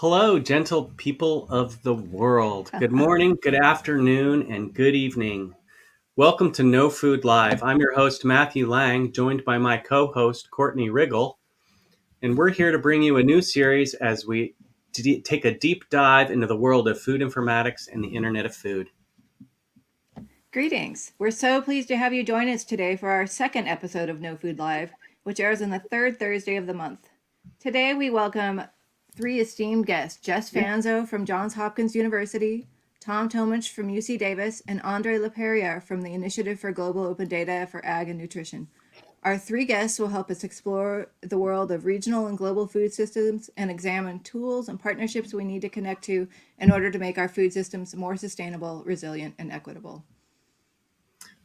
Hello, gentle people of the world. Good morning, good afternoon, and good evening. Welcome to No Food Live. I'm your host, Matthew Lang, joined by my co-host, Courtney Riggle. And we're here to bring you a new series as we take a deep dive into the world of food informatics and the Internet of Food. Greetings. We're so pleased to have you join us today for our second episode of No Food Live, which airs on the third Thursday of the month. Today we welcome three esteemed guests, Jess Fanzo from Johns Hopkins University, Tom Tomich from UC Davis, and André Laperrière from the Initiative for Global Open Data for Ag and Nutrition. Our three guests will help us explore the world of regional and global food systems and examine tools and partnerships we need to connect to in order to make our food systems more sustainable, resilient, and equitable.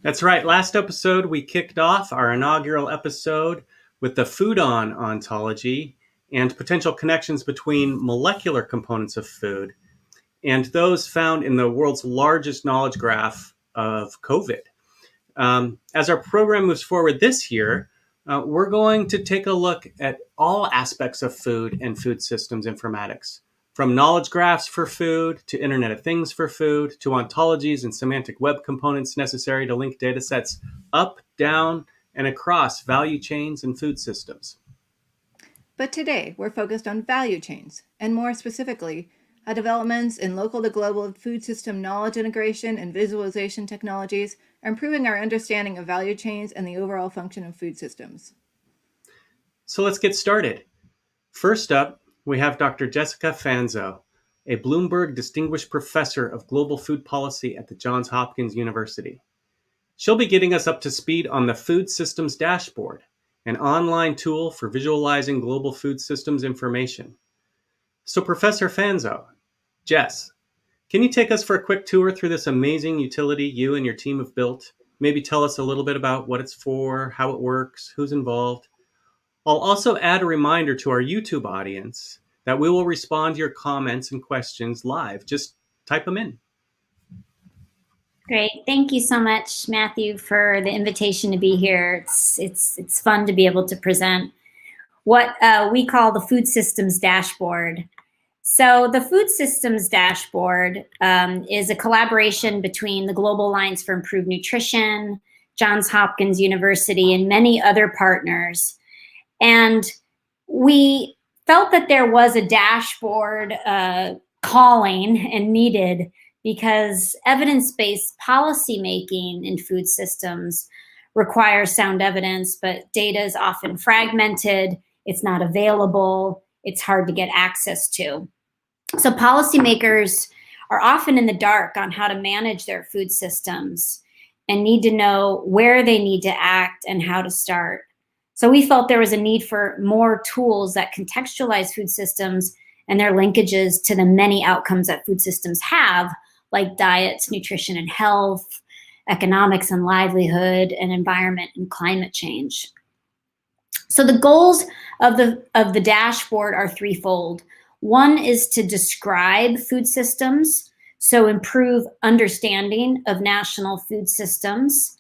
That's right. Last episode, we kicked off our inaugural episode with the food-on ontology and potential connections between molecular components of food and those found in the world's largest knowledge graph of COVID. As our program moves forward this year, we're going to take a look at all aspects of food and food systems informatics, from knowledge graphs for food, to Internet of Things for food, to ontologies and semantic web components necessary to link datasets up, down, and across value chains and food systems. But today, we're focused on value chains, and more specifically, how developments in local to global food system knowledge integration and visualization technologies are improving our understanding of value chains and the overall function of food systems. So let's get started. First up, we have Dr. Jessica Fanzo, a Bloomberg Distinguished Professor of Global Food Policy at the Johns Hopkins University. She'll be getting us up to speed on the Food Systems Dashboard, an online tool for visualizing global food systems information. So Professor Fanzo, Jess, can you take us for a quick tour through this amazing utility you and your team have built? Maybe tell us a little bit about what it's for, how it works, who's involved. I'll also add a reminder to our YouTube audience that we will respond to your comments and questions live. Just type them in. Great. Thank you so much, Matthew, for the invitation to be here. It's fun to be able to present what we call the Food Systems Dashboard. So the Food Systems Dashboard is a collaboration between the Global Alliance for Improved Nutrition, Johns Hopkins University, and many other partners. And we felt that there was a dashboard calling and needed because evidence-based policymaking in food systems requires sound evidence, but data is often fragmented, it's not available, it's hard to get access to. So policymakers are often in the dark on how to manage their food systems and need to know where they need to act and how to start. So we felt there was a need for more tools that contextualize food systems and their linkages to the many outcomes that food systems have, like diets, nutrition and health, economics and livelihood, and environment and climate change. So the goals of the dashboard are threefold. One is to describe food systems, so improve understanding of national food systems,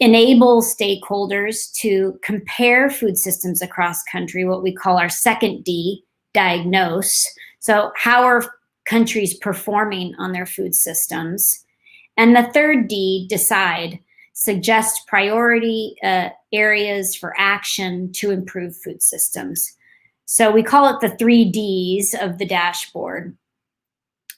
enable stakeholders to compare food systems across country, what we call our second D, diagnose. So how are countries performing on their food systems? And the third D, decide, suggest priority areas for action to improve food systems. So we call it the 3 Ds of the dashboard.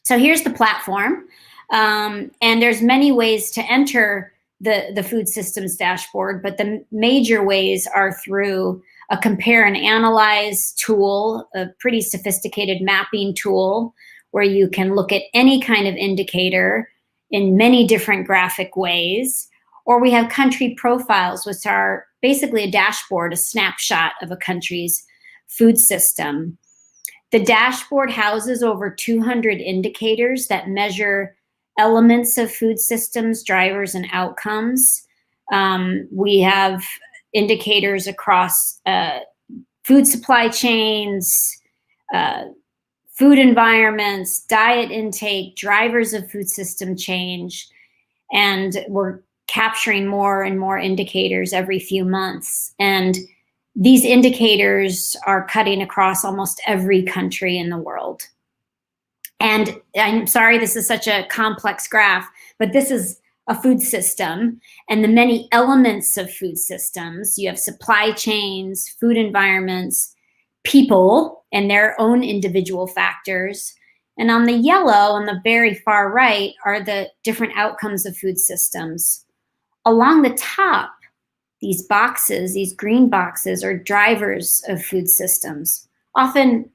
So here's the platform. And there's many ways to enter the food systems dashboard, but the major ways are through a compare and analyze tool, a pretty sophisticated mapping tool where you can look at any kind of indicator in many different graphic ways. Or we have country profiles, which are basically a dashboard, a snapshot of a country's food system. The dashboard houses over 200 indicators that measure elements of food systems, drivers, and outcomes. We have indicators across food supply chains, food environments, diet intake, drivers of food system change, and we're capturing more and more indicators every few months. And these indicators are cutting across almost every country in the world. And I'm sorry, this is such a complex graph, but this is a food system and the many elements of food systems. You have supply chains, food environments, people and their own individual factors. And on the yellow, on the very far right, are the different outcomes of food systems. Along the top, these boxes, these green boxes, are drivers of food systems, often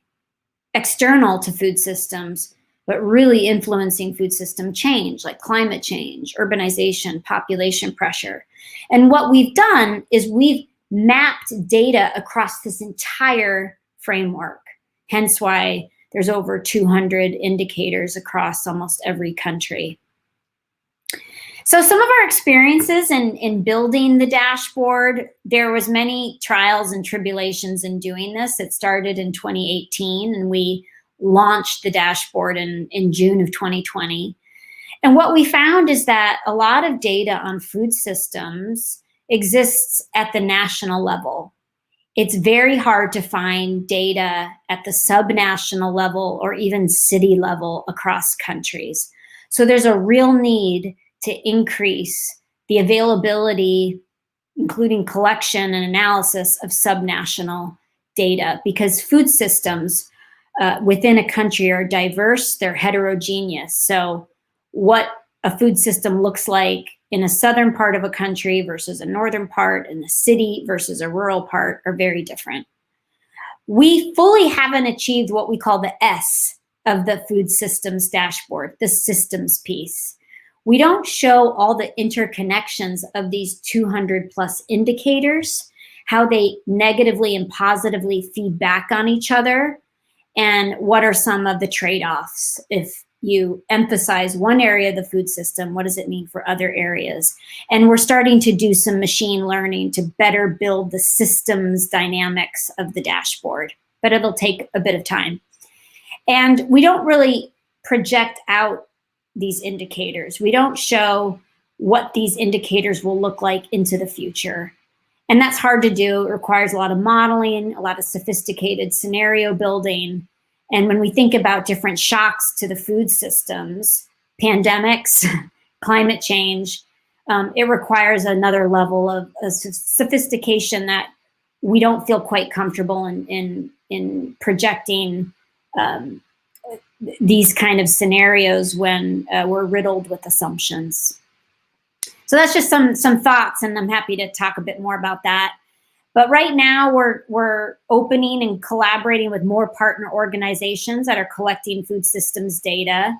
external to food systems, but really influencing food system change, like climate change, urbanization, population pressure. And what we've done is we've mapped data across this entire framework, hence why there's over 200 indicators across almost every country. So some of our experiences in building the dashboard, there was many trials and tribulations in doing this. It started in 2018 and we launched the dashboard in June of 2020. And what we found is that a lot of data on food systems exists at the national level. It's very hard to find data at the subnational level or even city level across countries. So there's a real need to increase the availability, including collection and analysis of subnational data, because food systems within a country are diverse, they're heterogeneous. So what a food system looks like in a southern part of a country versus a northern part, in the city versus a rural part, are very different. We fully haven't achieved what we call the S of the food systems dashboard, the systems piece. We don't show all the interconnections of these 200 plus indicators, how they negatively and positively feed back on each other, and what are some of the trade-offs. If you emphasize one area of the food system, what does it mean for other areas? And we're starting to do some machine learning to better build the systems dynamics of the dashboard, but it'll take a bit of time. And we don't really project out these indicators. We don't show what these indicators will look like into the future. And that's hard to do. It requires a lot of modeling, a lot of sophisticated scenario building. And when we think about different shocks to the food systems, pandemics, climate change, it requires another level of sophistication that we don't feel quite comfortable in projecting these kind of scenarios when we're riddled with assumptions. So that's just some thoughts, and I'm happy to talk a bit more about that. But right now we're opening and collaborating with more partner organizations that are collecting food systems data.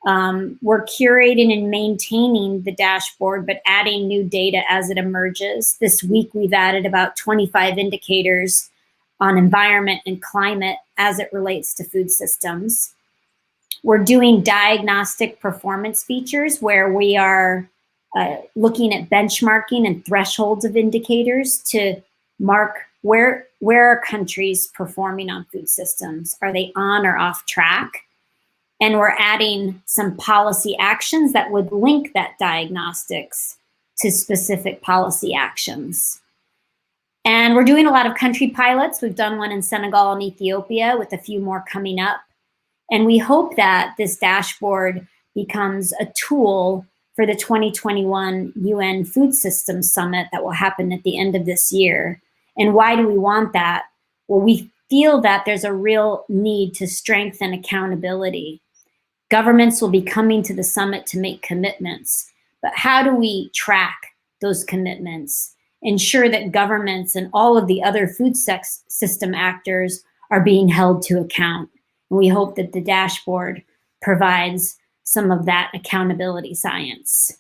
We're curating and maintaining the dashboard, but adding new data as it emerges. This week we've added about 25 indicators on environment and climate as it relates to food systems. We're doing diagnostic performance features where we are looking at benchmarking and thresholds of indicators to mark where are countries performing on food systems. Are they on or off track? And we're adding some policy actions that would link that diagnostics to specific policy actions. And we're doing a lot of country pilots. We've done one in Senegal and Ethiopia with a few more coming up. And we hope that this dashboard becomes a tool for the 2021 UN Food Systems Summit that will happen at the end of this year. And why do we want that? Well, we feel that there's a real need to strengthen accountability. Governments will be coming to the summit to make commitments, but how do we track those commitments? Ensure that governments and all of the other food system actors are being held to account. And we hope that the dashboard provides some of that accountability science.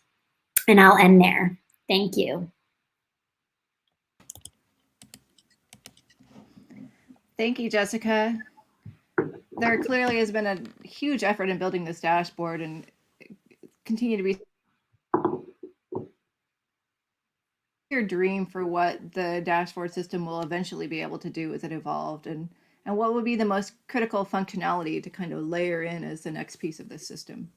And I'll end there. Thank you. Thank you, Jessica. There clearly has been a huge effort in building this dashboard and continue to be your dream for what the dashboard system will eventually be able to do as it evolved, and what would be the most critical functionality to kind of layer in as the next piece of this system?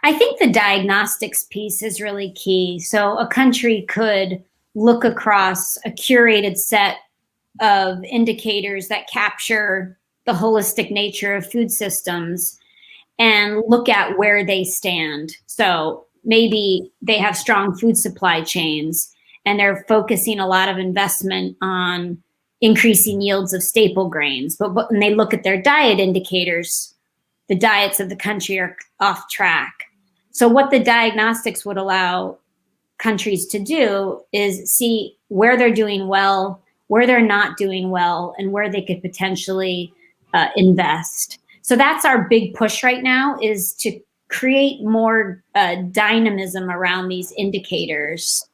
I think the diagnostics piece is really key. So a country could look across a curated set of indicators that capture the holistic nature of food systems and look at where they stand. So maybe they have strong food supply chains and they're focusing a lot of investment on increasing yields of staple grains. But when they look at their diet indicators, the diets of the country are off track. So what the diagnostics would allow countries to do is see where they're doing well, where they're not doing well, and where they could potentially invest. So that's our big push right now, is to create more dynamism around these indicators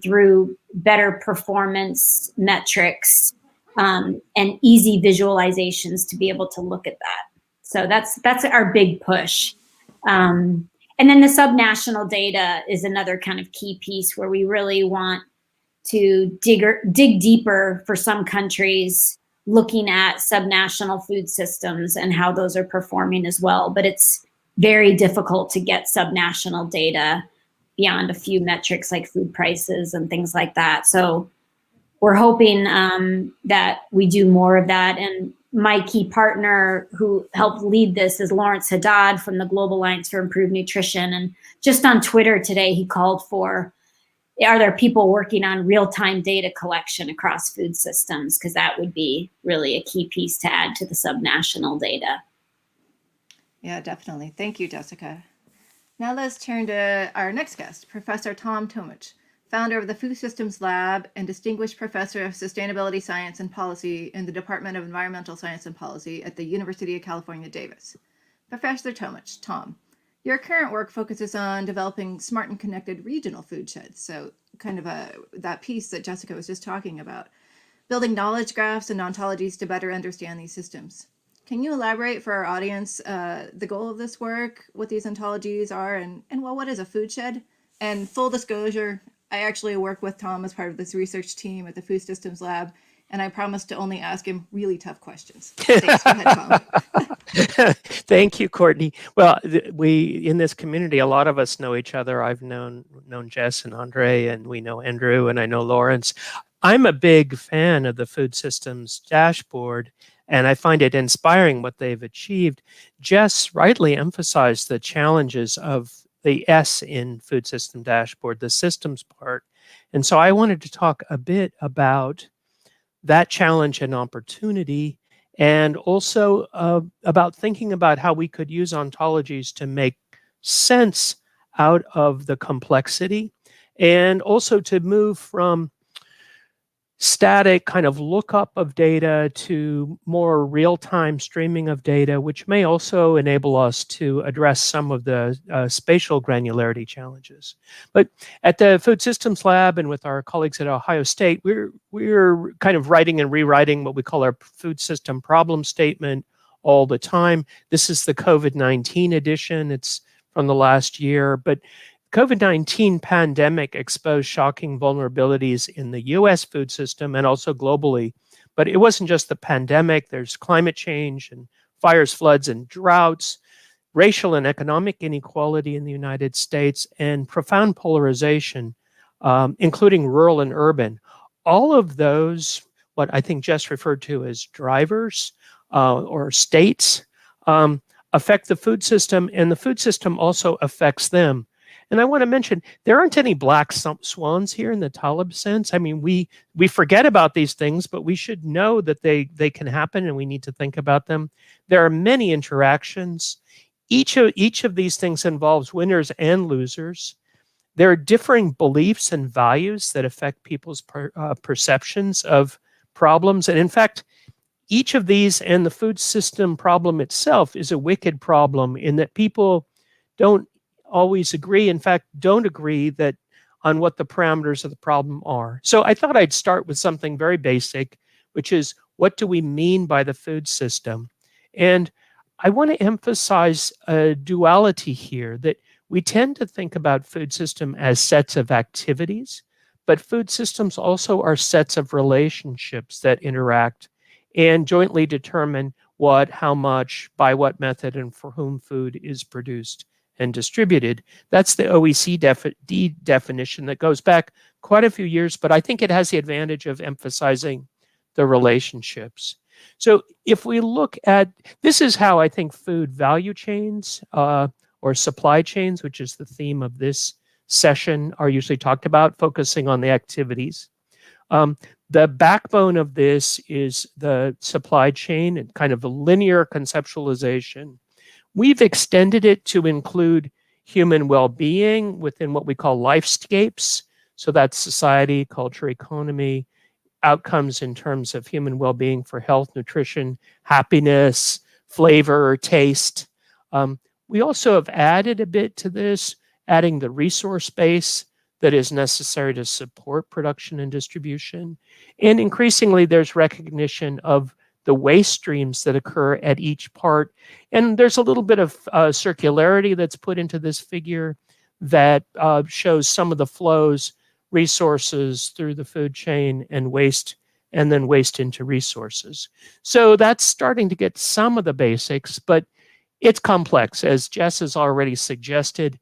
through better performance metrics and easy visualizations to be able to look at that. So that's our big push. And then the subnational data is another kind of key piece where we really want to dig deeper for some countries, looking at subnational food systems and how those are performing as well. But it's very difficult to get subnational data beyond a few metrics like food prices and things like that. So we're hoping that we do more of that. And my key partner who helped lead this is Lawrence Haddad from the Global Alliance for Improved Nutrition. And just on Twitter today, he called for, are there people working on real-time data collection across food systems? Because that would be really a key piece to add to the subnational data. Yeah, definitely. Thank you, Jessica. Now let's turn to our next guest, Professor Tom Tomich, founder of the Food Systems Lab and Distinguished Professor of Sustainability Science and Policy in the Department of Environmental Science and Policy at the University of California, Davis. Professor Tomich, Tom, your current work focuses on developing smart and connected regional food sheds. So kind of that piece that Jessica was just talking about, building knowledge graphs and ontologies to better understand these systems. Can you elaborate for our audience the goal of this work, what these ontologies are, and well, what is a food shed? And full disclosure, I actually work with Tom as part of this research team at the Food Systems Lab, and I promised to only ask him really tough questions. Thanks. Go ahead, Tom. Thank you, Courtney. Well, we in this community, a lot of us know each other. I've known Jess and Andre, and we know Andrew, and I know Lawrence. I'm a big fan of the Food Systems dashboard, and I find it inspiring what they've achieved. Jess rightly emphasized the challenges of the S in Food System Dashboard, the systems part. And so I wanted to talk a bit about that challenge and opportunity, and also about thinking about how we could use ontologies to make sense out of the complexity, and also to move from static kind of lookup of data to more real-time streaming of data, which may also enable us to address some of the spatial granularity challenges. But at the Food Systems Lab and with our colleagues at Ohio State, we're kind of writing and rewriting what we call our food system problem statement all the time. This is the COVID-19 edition. It's from the last year, but COVID-19 pandemic exposed shocking vulnerabilities in the US food system and also globally. But it wasn't just the pandemic. There's climate change and fires, floods, and droughts, racial and economic inequality in the United States, and profound polarization, including rural and urban. All of those, what I think Jess referred to as drivers or states, affect the food system, and the food system also affects them. And I want to mention, there aren't any black swans here in the Taleb sense. I mean, we forget about these things, but we should know that they can happen and we need to think about them. There are many interactions. Each of these things involves winners and losers. There are differing beliefs and values that affect people's perceptions of problems. And in fact, each of these and the food system problem itself is a wicked problem in that people don't always agree, in fact, don't agree that on what the parameters of the problem are. So I thought I'd start with something very basic, which is, what do we mean by the food system? And I want to emphasize a duality here, that we tend to think about food system as sets of activities, but food systems also are sets of relationships that interact and jointly determine what, how much, by what method, and for whom food is produced and distributed. That's the OECD definition that goes back quite a few years, but I think it has the advantage of emphasizing the relationships. So if we look at, this is how I think food value chains or supply chains, which is the theme of this session, are usually talked about, focusing on the activities. The backbone of this is the supply chain and kind of a linear conceptualization. We've extended it to include human well-being within what we call lifescapes. So that's society, culture, economy, outcomes in terms of human well-being for health, nutrition, happiness, flavor, taste. We also have added a bit to this, adding the resource base that is necessary to support production and distribution. And increasingly, there's recognition of the waste streams that occur at each part. And there's a little bit of circularity that's put into this figure that shows some of the flows, resources through the food chain and then waste into resources. So that's starting to get some of the basics, but it's complex. As Jess has already suggested,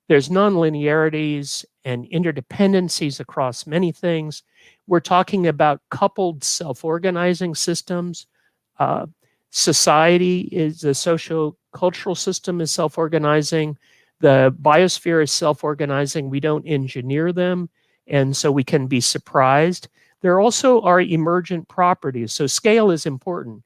there's nonlinearities and interdependencies across many things. We're talking about coupled self-organizing systems. Society is the socio-cultural system is self-organizing. The biosphere is self-organizing. We don't engineer them, and so we can be surprised. There also are emergent properties. So scale is important.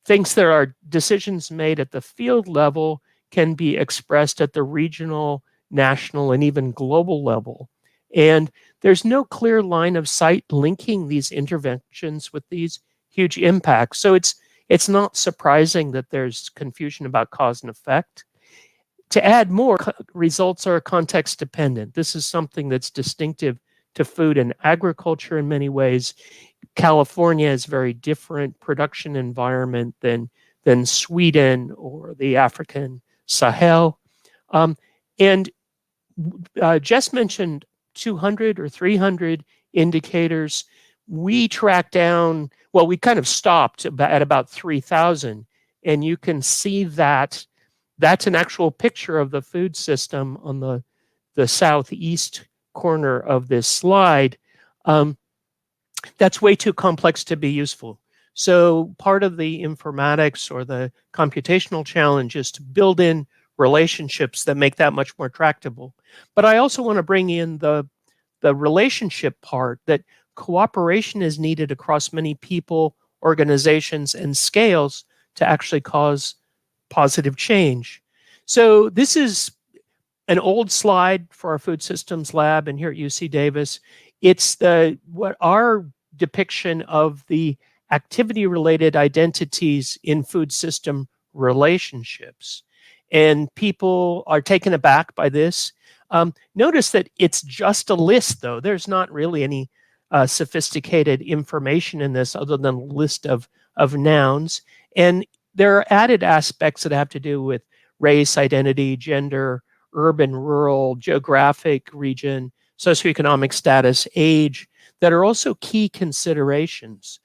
Things that are decisions made at the field level can be expressed at the regional, national, and even global level. And there's no clear line of sight linking these interventions with these huge impacts. So it's not surprising that there's confusion about cause and effect. To add more, results are context dependent. This is something that's distinctive to food and agriculture in many ways. California is very different production environment than Sweden or the African Sahel. And Jess mentioned 200 or 300 indicators. We tracked down, well, we kind of stopped at about 3,000. And you can see that that's an actual picture of the food system on the southeast corner of this slide. That's way too complex to be useful. So part of the informatics or the computational challenge is to build in relationships that make that much more tractable. But I also want to bring in the relationship part, that cooperation is needed across many people, organizations, and scales to actually cause positive change. So this is an old slide for our food systems lab, and here at UC Davis, it's what our depiction of the activity-related identities in food system relationships. And people are taken aback by this. Notice that it's just a list, though. There's not really any sophisticated information in this other than a list of nouns. And there are added aspects that have to do with race, identity, gender, urban, rural, geographic region, socioeconomic status, age, that are also key considerations.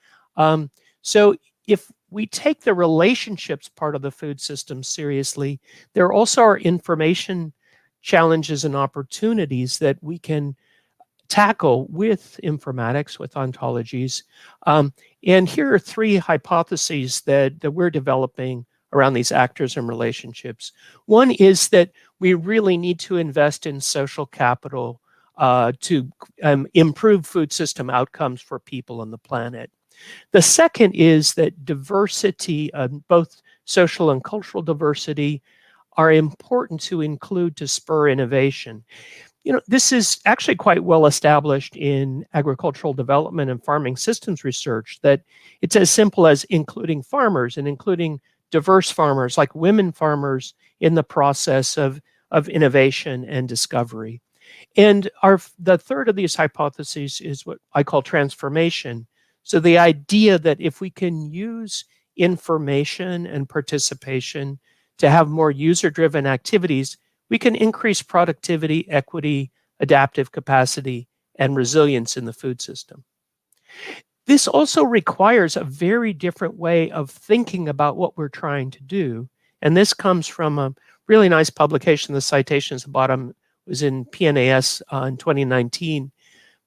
So if we take the relationships part of the food system seriously, there also are information challenges and opportunities that we can tackle with informatics, with ontologies. And here are three hypotheses that we're developing around these actors and relationships. One is that we really need to invest in social capital to improve food system outcomes for people on the planet. The second is that diversity, both social and cultural diversity, are important to include to spur innovation. You know, this is actually quite well established in agricultural development and farming systems research, that it's as simple as including farmers and including diverse farmers, like women farmers, in the process of innovation and discovery. And the third of these hypotheses is what I call transformation. So the idea that if we can use information and participation to have more user-driven activities, we can increase productivity, equity, adaptive capacity, and resilience in the food system. This also requires a very different way of thinking about what we're trying to do. And this comes from a really nice publication. The citation at the bottom was in PNAS in 2019.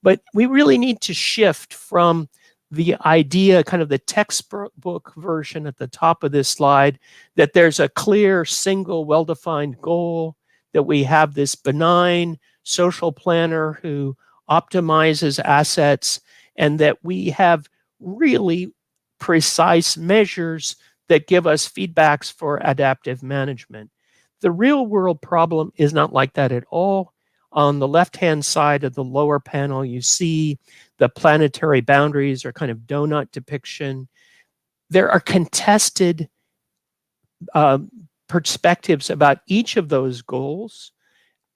But we really need to shift from the idea, kind of the textbook version at the top of this slide, that there's a clear, single, well-defined goal, that we have this benign social planner who optimizes assets, and that we have really precise measures that give us feedbacks for adaptive management. The real world problem is not like that at all. On the left-hand side of the lower panel, you see the planetary boundaries, or kind of donut depiction. There are contested perspectives about each of those goals.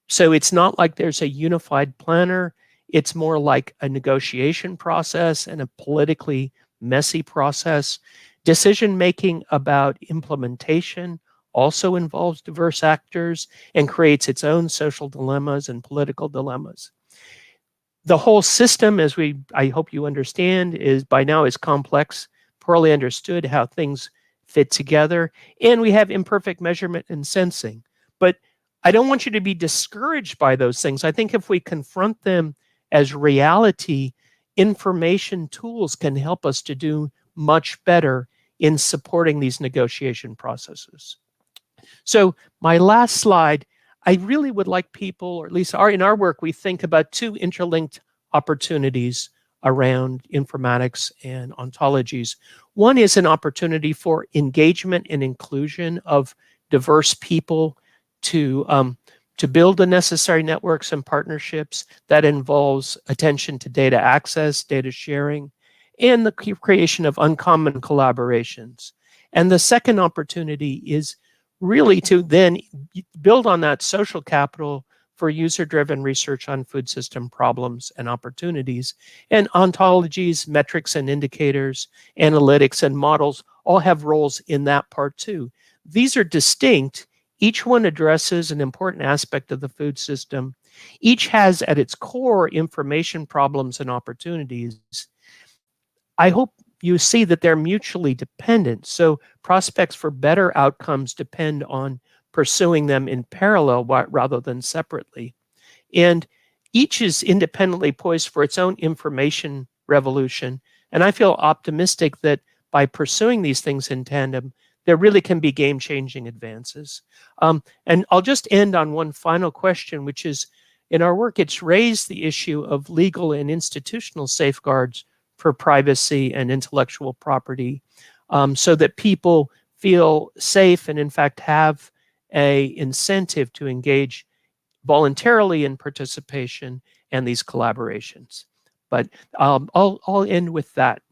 So it's not like there's a unified planner. It's more like a negotiation process and a politically messy process. Decision-making about implementation also involves diverse actors and creates its own social dilemmas and political dilemmas. The whole system, as I hope you understand, is by now is complex, poorly understood how things fit together, and we have imperfect measurement and sensing. But I don't want you to be discouraged by those things. I think if we confront them as reality, information tools can help us to do much better in supporting these negotiation processes. So my last slide, I really would like people, or at least in our work, we think about two interlinked opportunities around informatics and ontologies. One is an opportunity for engagement and inclusion of diverse people to build the necessary networks and partnerships. That involves attention to data access, data sharing, and the creation of uncommon collaborations. And the second opportunity is really to then build on that social capital for user-driven research on food system problems and opportunities. And ontologies, metrics and indicators, analytics and models all have roles in that part too. These are distinct. Each one addresses an important aspect of the food system. Each has at its core information problems and opportunities. I hope you see that they're mutually dependent. So prospects for better outcomes depend on pursuing them in parallel rather than separately. And each is independently poised for its own information revolution. And I feel optimistic that by pursuing these things in tandem, there really can be game-changing advances. And I'll just end on one final question, which is, in our work, it's raised the issue of legal and institutional safeguards for privacy and intellectual property, so that people feel safe and in fact have a incentive to engage voluntarily in participation and these collaborations. But I'll end with that.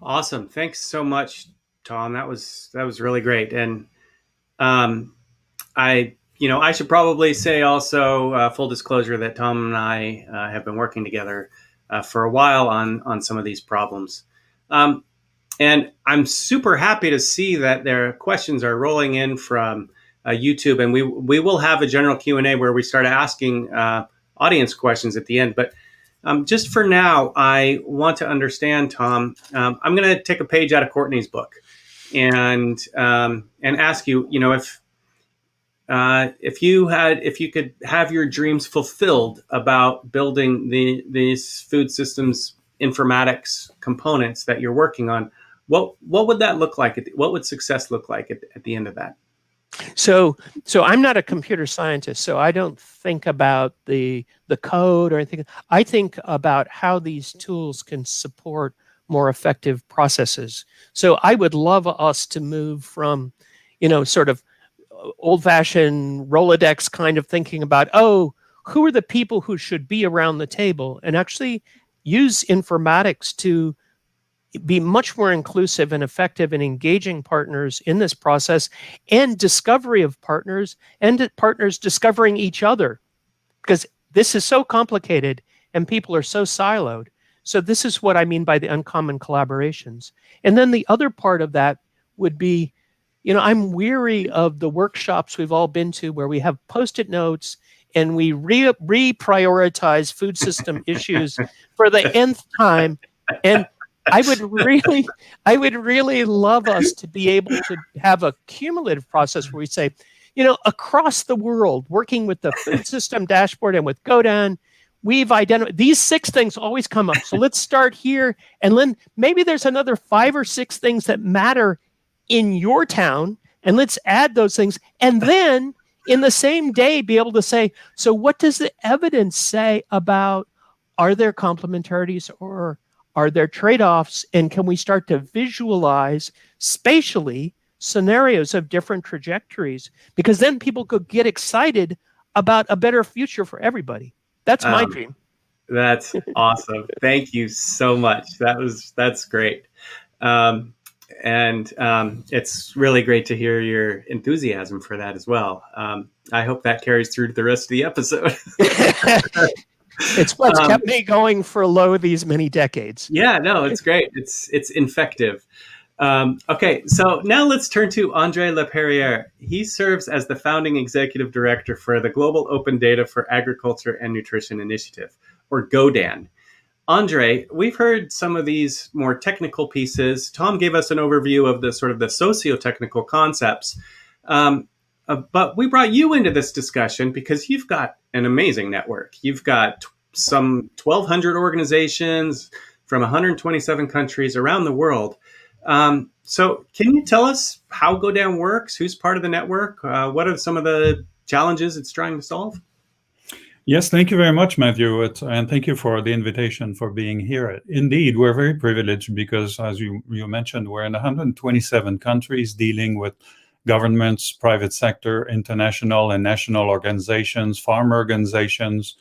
Awesome. Thanks so much, Tom. That was really great. And I should probably say also, full disclosure, that Tom and I have been working together for a while on some of these problems. And I'm super happy to see that their questions are rolling in from YouTube, and we will have a general Q&A where we start asking audience questions at the end. But just for now, I want to understand, Tom. I'm going to take a page out of Courtney's book and ask you, if you could have your dreams fulfilled about building these food systems informatics components that you're working on, what would that look like? What would success look like at the end of that? So I'm not a computer scientist, so I don't think about the code or anything. I think about how these tools can support more effective processes. So I would love us to move from, sort of old-fashioned Rolodex kind of thinking about, who are the people who should be around the table, and actually use informatics to be much more inclusive and effective in engaging partners in this process, and discovery of partners, and partners discovering each other, because this is so complicated and people are so siloed. So this is what I mean by the uncommon collaborations. And then the other part of that would be, I'm weary of the workshops we've all been to where we have Post-it notes and we reprioritize food system issues for the nth time. And I would really love us to be able to have a cumulative process where we say, across the world, working with the food system dashboard and with GODAN, we've identified these 6 things always come up. So let's start here. And then maybe there's another 5 or 6 things that matter in your town. And let's add those things. And then in the same day, be able to say, so what does the evidence say about, are there complementarities or are there trade-offs? And can we start to visualize spatially scenarios of different trajectories? Because then people could get excited about a better future for everybody. That's my dream. That's awesome. Thank you so much. That's great. And it's really great to hear your enthusiasm for that as well. I hope that carries through to the rest of the episode. It's what's kept me going for these many decades. Yeah, no, it's great. It's infective. Okay, so now let's turn to André Laperrière. He serves as the founding executive director for the Global Open Data for Agriculture and Nutrition Initiative, or GODAN. André, we've heard some of these more technical pieces. Tom gave us an overview of the sort of the socio-technical concepts. But we brought you into this discussion because you've got an amazing network. You've got some 1,200 organizations from 127 countries around the world. So can you tell us how GODAN works? Who's part of the network? What are some of the challenges it's trying to solve? Yes, thank you very much, Matthew, and thank you for the invitation for being here. Indeed, we're very privileged because, as you mentioned, we're in 127 countries dealing with governments, private sector, international and national organizations, farm organizations,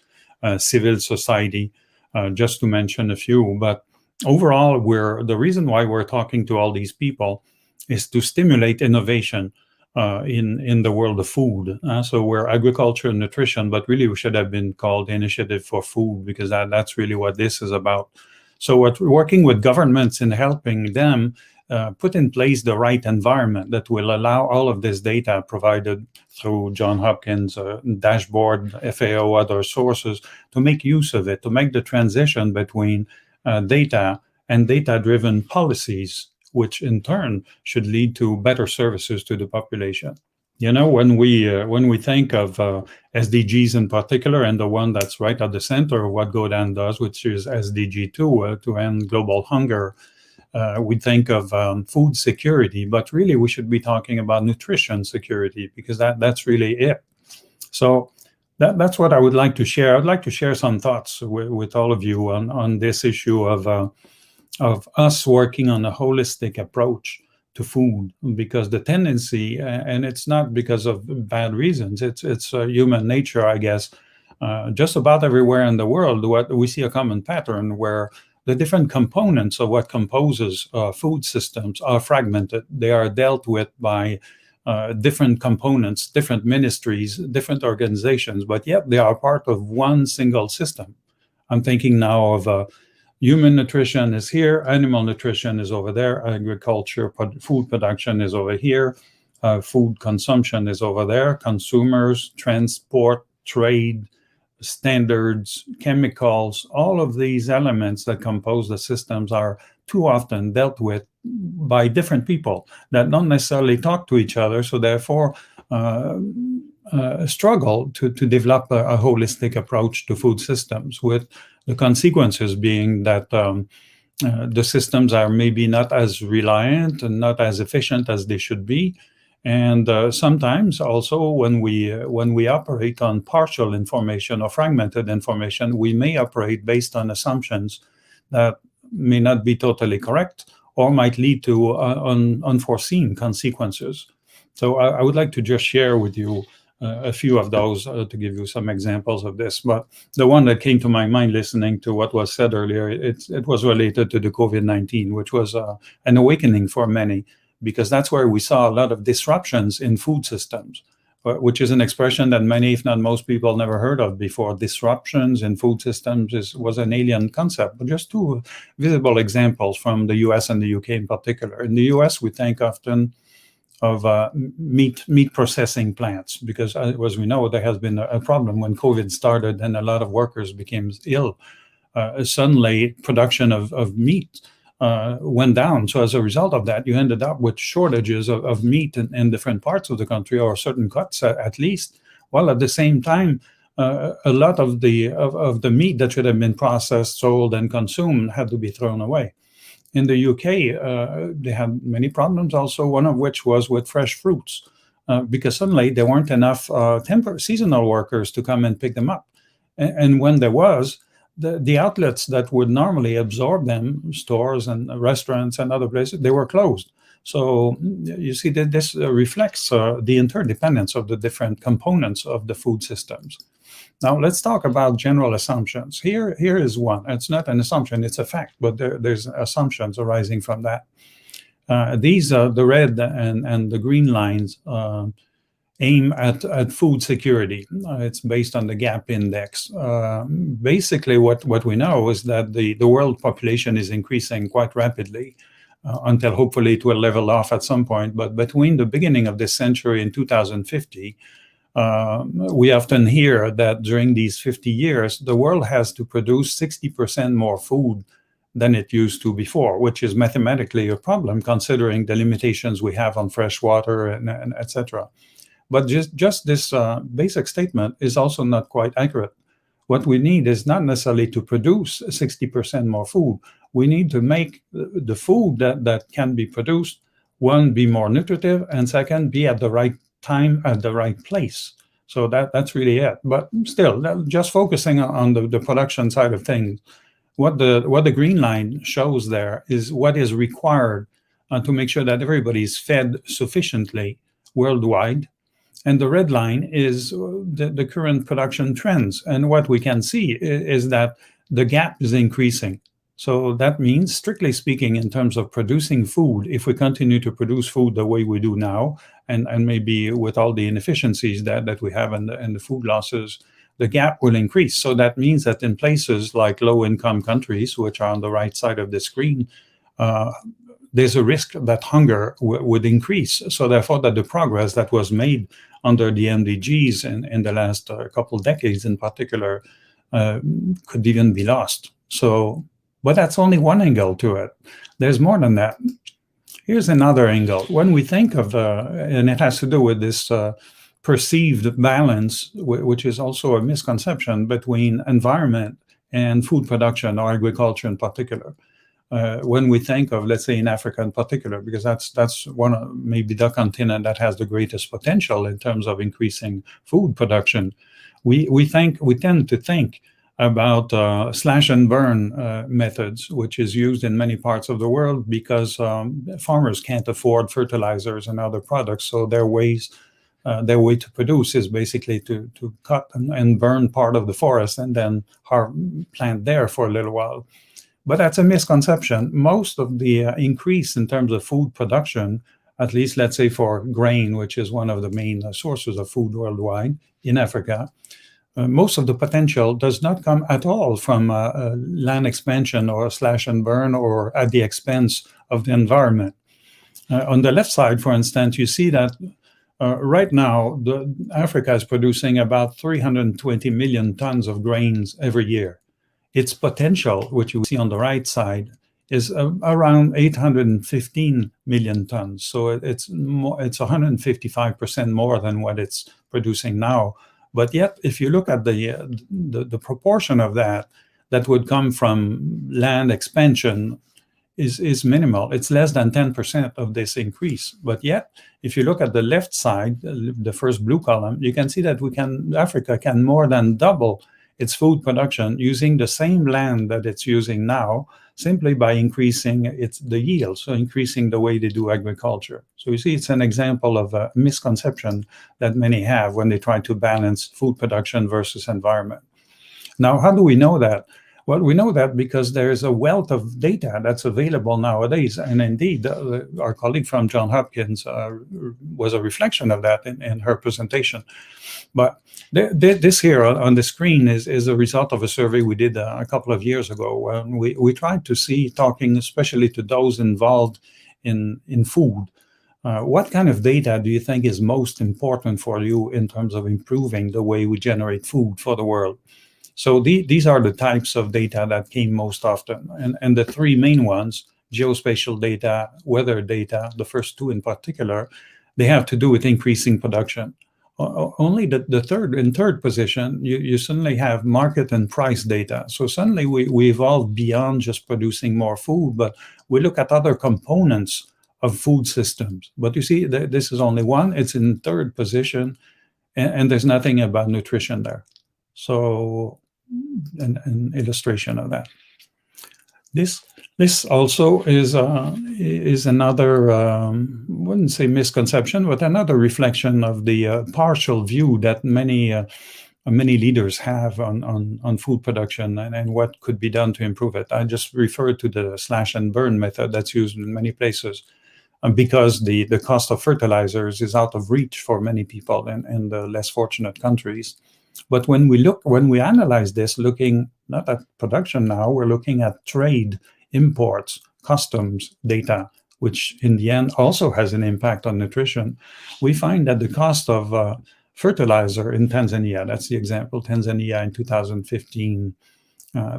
civil society, just to mention a few. But overall, the reason why we're talking to all these people is to stimulate innovation in the world of food. So we're agriculture and nutrition, but really we should have been called Initiative for Food, because that's really what this is about. So we're working with governments and helping them put in place the right environment that will allow all of this data provided through Johns Hopkins dashboard, FAO, other sources, to make use of it, to make the transition between data and data-driven policies, which in turn should lead to better services to the population. You know, when we think of SDGs in particular, and the one that's right at the center of what GODAN does, which is SDG 2, to end global hunger, we think of food security, but really we should be talking about nutrition security, because that's really it. So that's what I would like to share. I'd like to share some thoughts with all of you on this issue of us working on a holistic approach to food, because the tendency, and it's not because of bad reasons, it's human nature, I guess, just about everywhere in the world, what we see a common pattern where the different components of what composes food systems are fragmented. They are dealt with by different components, different ministries, different organizations, but yet they are part of one single system. I'm thinking now of human nutrition is here, animal nutrition is over there, agriculture, food production is over here, food consumption is over there, consumers, transport, trade, standards, chemicals, all of these elements that compose the systems are too often dealt with by different people that don't necessarily talk to each other, so therefore struggle to develop a holistic approach to food systems, with the consequences being that the systems are maybe not as reliant and not as efficient as they should be. And sometimes also when we operate on partial information or fragmented information, we may operate based on assumptions that may not be totally correct or might lead to unforeseen consequences. So I would like to just share with you a few of those to give you some examples of this. But the one that came to my mind listening to what was said earlier, it was related to the COVID-19, which was an awakening for many, because that's where we saw a lot of disruptions in food systems, which is an expression that many, if not most people, never heard of before. Disruptions in food systems was an alien concept. But just two visible examples from the US and the UK in particular. In the US, we think often of meat processing plants, because as we know, there has been a problem when COVID started and a lot of workers became ill. Suddenly, production of meat went down. So as a result of that, you ended up with shortages of meat in different parts of the country, or certain cuts at least, while at the same time, a lot of the meat that should have been processed, sold, and consumed had to be thrown away. In the UK, they had many problems also, one of which was with fresh fruits, because suddenly there weren't enough seasonal workers to come and pick them up. And when there was, the outlets that would normally absorb them, stores and restaurants and other places, they were closed. So you see that this reflects the interdependence of the different components of the food systems. Now let's talk about general assumptions. Here is one. It's not an assumption, it's a fact, but there's assumptions arising from that. These are the red and the green lines aim at food security. It's based on the GAP index. Basically, what we know is that the world population is increasing quite rapidly until hopefully it will level off at some point. But between the beginning of this century and 2050, we often hear that during these 50 years, the world has to produce 60% more food than it used to before, which is mathematically a problem considering the limitations we have on fresh water and etc. But just this basic statement is also not quite accurate. What we need is not necessarily to produce 60% more food. We need to make the food that can be produced, one, be more nutritive, and second, be at the right time at the right place. So that's really it. But still, just focusing on the production side of things, what the green line shows there is what is required to make sure that everybody is fed sufficiently worldwide. And the red line is the current production trends. And what we can see is that the gap is increasing. So that means, strictly speaking, in terms of producing food, if we continue to produce food the way we do now, and maybe with all the inefficiencies that we have and the food losses, the gap will increase. So that means that in places like low-income countries, which are on the right side of the screen, there's a risk that hunger would increase. So therefore, that the progress that was made under the MDGs in the last couple of decades in particular could even be lost. So, but that's only one angle to it. There's more than that. Here's another angle. When we think of, and it has to do with this perceived balance, which is also a misconception between environment and food production or agriculture in particular. When we think of, let's say, in Africa in particular, because that's one of maybe the continent that has the greatest potential in terms of increasing food production, we tend to think about slash and burn methods, which is used in many parts of the world because farmers can't afford fertilizers and other products, so their way to produce is basically to cut and burn part of the forest and then plant there for a little while. But that's a misconception. Most of the increase in terms of food production, at least let's say for grain, which is one of the main sources of food worldwide in Africa, most of the potential does not come at all from land expansion or slash and burn or at the expense of the environment. On the left side, for instance, you see that right now, Africa is producing about 320 million tons of grains every year. Its potential, which you see on the right side, is around 815 million tons. So it's 155% more than what it's producing now. But yet, if you look at the proportion of that would come from land expansion is minimal. It's less than 10% of this increase. But yet, if you look at the left side, the first blue column, you can see that Africa can more than double its food production using the same land that it's using now, simply by increasing the yield, so increasing the way they do agriculture. So you see, it's an example of a misconception that many have when they try to balance food production versus environment. Now, how do we know that? Well, we know that because there's a wealth of data that's available nowadays. And indeed, our colleague from Johns Hopkins was a reflection of that in her presentation. But this here on the screen is a result of a survey we did a couple of years ago. When we tried to see, talking especially to those involved in food, what kind of data do you think is most important for you in terms of improving the way we generate food for the world? So these are the types of data that came most often. And the three main ones, geospatial data, weather data, the first two in particular, they have to do with increasing production. only the third position, you suddenly have market and price data. So suddenly we evolve beyond just producing more food, but we look at other components of food systems. But you see, this is only one. It's in third position, and there's nothing about nutrition there. So an illustration of that. This also is another, wouldn't say misconception, but another reflection of the partial view that many leaders have on food production and what could be done to improve it. I just refer to the slash and burn method that's used in many places, because the cost of fertilizers is out of reach for many people in the less fortunate countries. But when we analyze this, looking not at production now, we're looking at trade, imports, customs data, which in the end also has an impact on nutrition. We find that the cost of fertilizer in Tanzania, that's the example, Tanzania in 2015,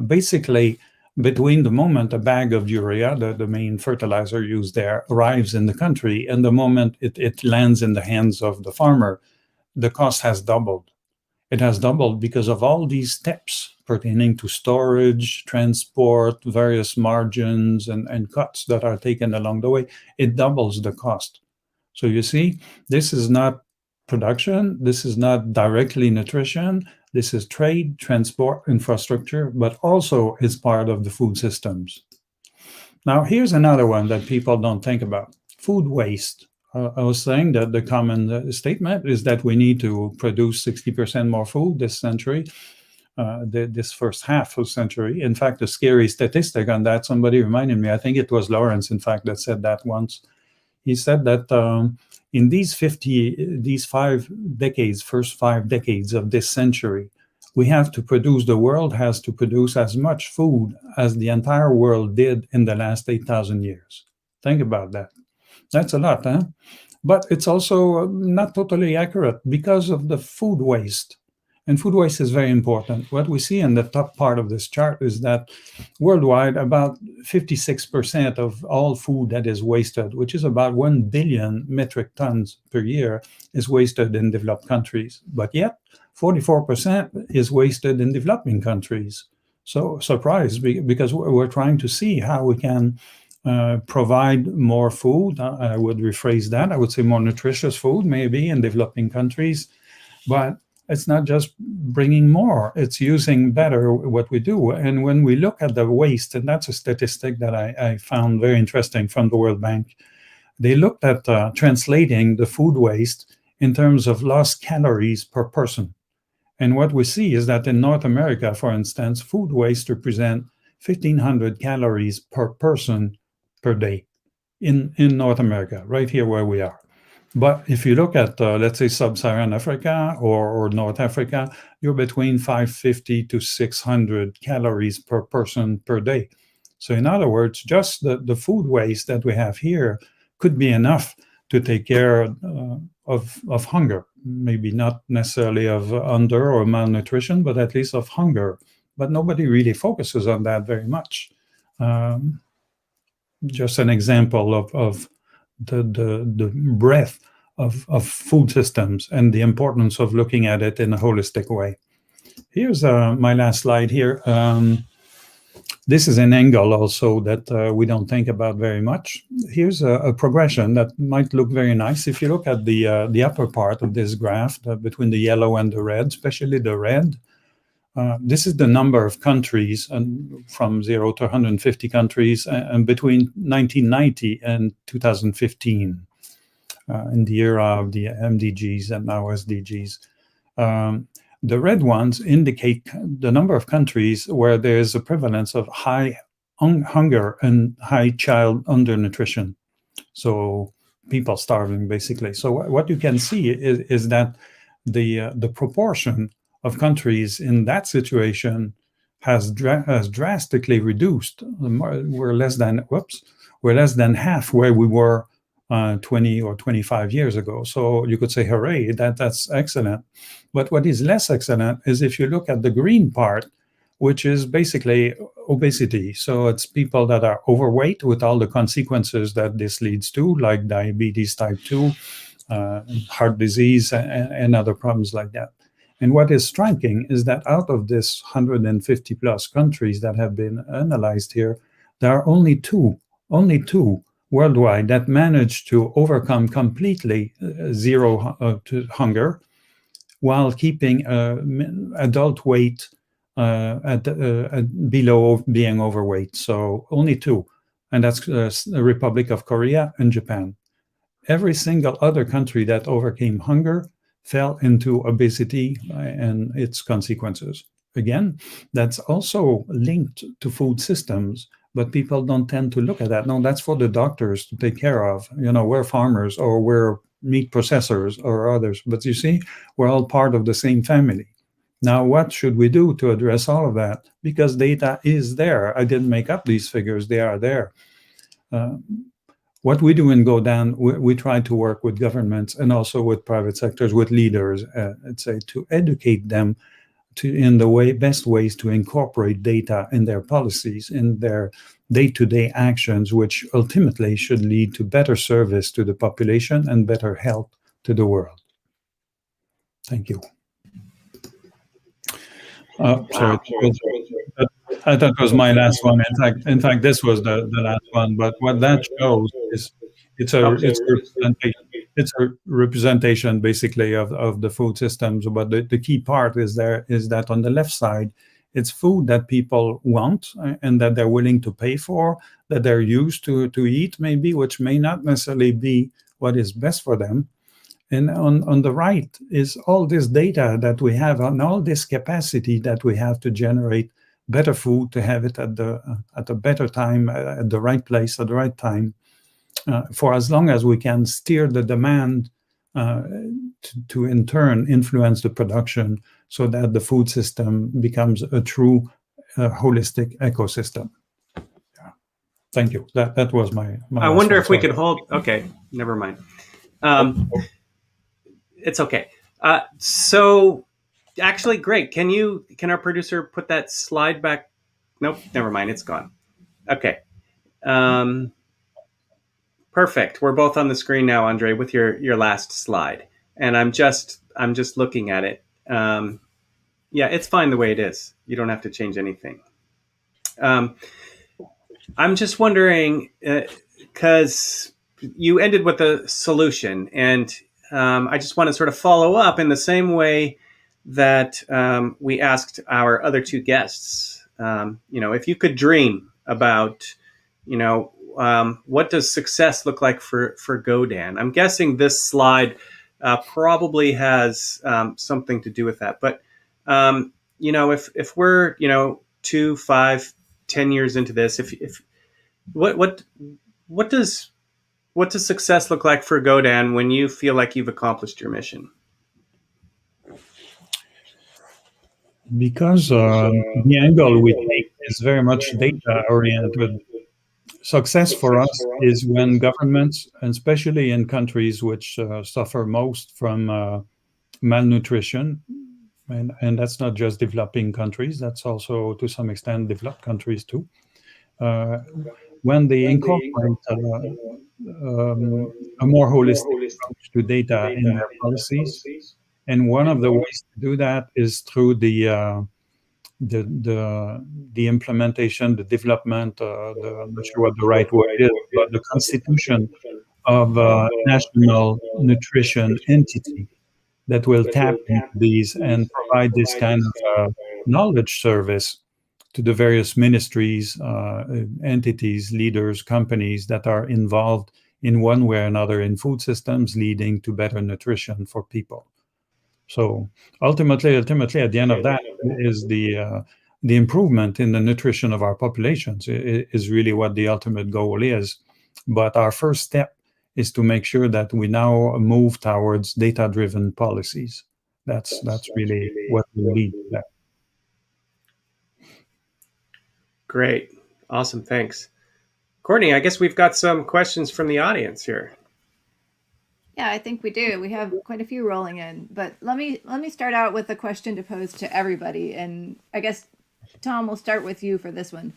basically between the moment a bag of urea, the main fertilizer used there, arrives in the country and the moment it lands in the hands of the farmer, the cost has doubled. It has doubled because of all these steps pertaining to storage, transport, various margins and cuts that are taken along the way. It doubles the cost. So you see, this is not production. This is not directly nutrition. This is trade, transport, infrastructure, but also is part of the food systems. Now, here's another one that people don't think about: food waste. I was saying that the common statement is that we need to produce 60% more food this century, this first half of century. In fact, a scary statistic on that, somebody reminded me, I think it was Lawrence, in fact, that said that once. He said that in these first 5 decades of this century, the world has to produce as much food as the entire world did in the last 8,000 years. Think about that. That's a lot, huh? But it's also not totally accurate because of the food waste. And food waste is very important. What we see in the top part of this chart is that worldwide, about 56% of all food that is wasted, which is about 1 billion metric tons per year, is wasted in developed countries. But yet, 44% is wasted in developing countries. So, surprise, because we're trying to see how we can provide more food. I would rephrase that. I would say more nutritious food, maybe, in developing countries. But it's not just bringing more, it's using better what we do. And when we look at the waste, and that's a statistic that I found very interesting from the World Bank, they looked at translating the food waste in terms of lost calories per person. And what we see is that in North America, for instance, food waste represents 1,500 calories per person per day in North America, right here where we are. But if you look at, let's say, Sub-Saharan Africa or North Africa, you're between 550 to 600 calories per person per day. So in other words, just the food waste that we have here could be enough to take care of hunger. Maybe not necessarily of under or malnutrition, but at least of hunger. But nobody really focuses on that very much. Just an example of the breadth of food systems and the importance of looking at it in a holistic way. Here's my last slide here. This is an angle also that we don't think about very much. Here's a progression that might look very nice. If you look at the upper part of this graph, between the yellow and the red, especially the red, this is the number of countries, and from 0 to 150 countries, and between 1990 and 2015, in the era of the MDGs and now SDGs. The red ones indicate the number of countries where there is a prevalence of high hunger and high child undernutrition. So people starving, basically. So what you can see is that the proportion of countries in that situation has drastically reduced. We're less than half where we were 20 or 25 years ago. So you could say, hooray, that's excellent. But what is less excellent is if you look at the green part, which is basically obesity. So it's people that are overweight with all the consequences that this leads to, like diabetes type 2, heart disease, and other problems like that. And what is striking is that out of this 150 plus countries that have been analyzed here, there are only two worldwide that managed to overcome completely zero to hunger while keeping adult weight below being overweight. So only two, and that's the Republic of Korea and Japan. Every single other country that overcame hunger fell into obesity and its consequences. Again, that's also linked to food systems, but people don't tend to look at that. No, that's for the doctors to take care of. We're farmers, or we're meat processors or others. But you see, we're all part of the same family. Now, what should we do to address all of that? Because data is there. I didn't make up these figures. They are there. What we do in GODAN, we try to work with governments and also with private sectors, with leaders, let's say, to educate them in the best ways to incorporate data in their policies, in their day-to-day actions, which ultimately should lead to better service to the population and better health to the world. Thank you. Sorry. I thought it was my last one. In fact, this was the last one. But what that shows is it's a representation basically of the food systems. But the key part is that on the left side, it's food that people want and that they're willing to pay for, that they're used to eat maybe, which may not necessarily be what is best for them. And on the right is all this data that we have, and all this capacity that we have to generate better food, to have it at a better time, at the right place, at the right time, for as long as we can steer the demand to in turn influence the production, so that the food system becomes a true holistic ecosystem. Yeah. Thank you. That was my I wonder if we could hold. Okay, never mind. It's okay. So actually, great. Can our producer put that slide back? Nope, never mind. It's gone. Okay. Perfect. We're both on the screen now, Andre, with your last slide, and I'm just looking at it. Yeah, it's fine the way it is. You don't have to change anything. I'm just wondering, because you ended with a solution, and I just want to sort of follow up in the same way that we asked our other two guests. If you could dream about, what does success look like for GODAN? I'm guessing this slide probably has something to do with that. But if we're 2, 5, 10 years into this, what does success look like for GODAN when you feel like you've accomplished your mission? Because the angle we take is very much data oriented. Success for us is when governments, and especially in countries which suffer most from malnutrition, and that's not just developing countries, that's also to some extent developed countries too, when they incorporate a more holistic approach to data in their policies. And one of the ways to do that is through the implementation, the development, I'm not sure what the right word is, but the constitution of a national nutrition entity that will tap into these and provide this kind of knowledge service to the various ministries, entities, leaders, companies that are involved in one way or another in food systems, leading to better nutrition for people. So ultimately, at the end of that is the improvement in the nutrition of our populations is really what the ultimate goal is. But our first step is to make sure that we now move towards data-driven policies. That's really what will lead to that. Great. Awesome. Thanks. Courtney, I guess we've got some questions from the audience here. Yeah, I think we do. We have quite a few rolling in, but let me start out with a question to pose to everybody. And I guess, Tom, we'll start with you for this one.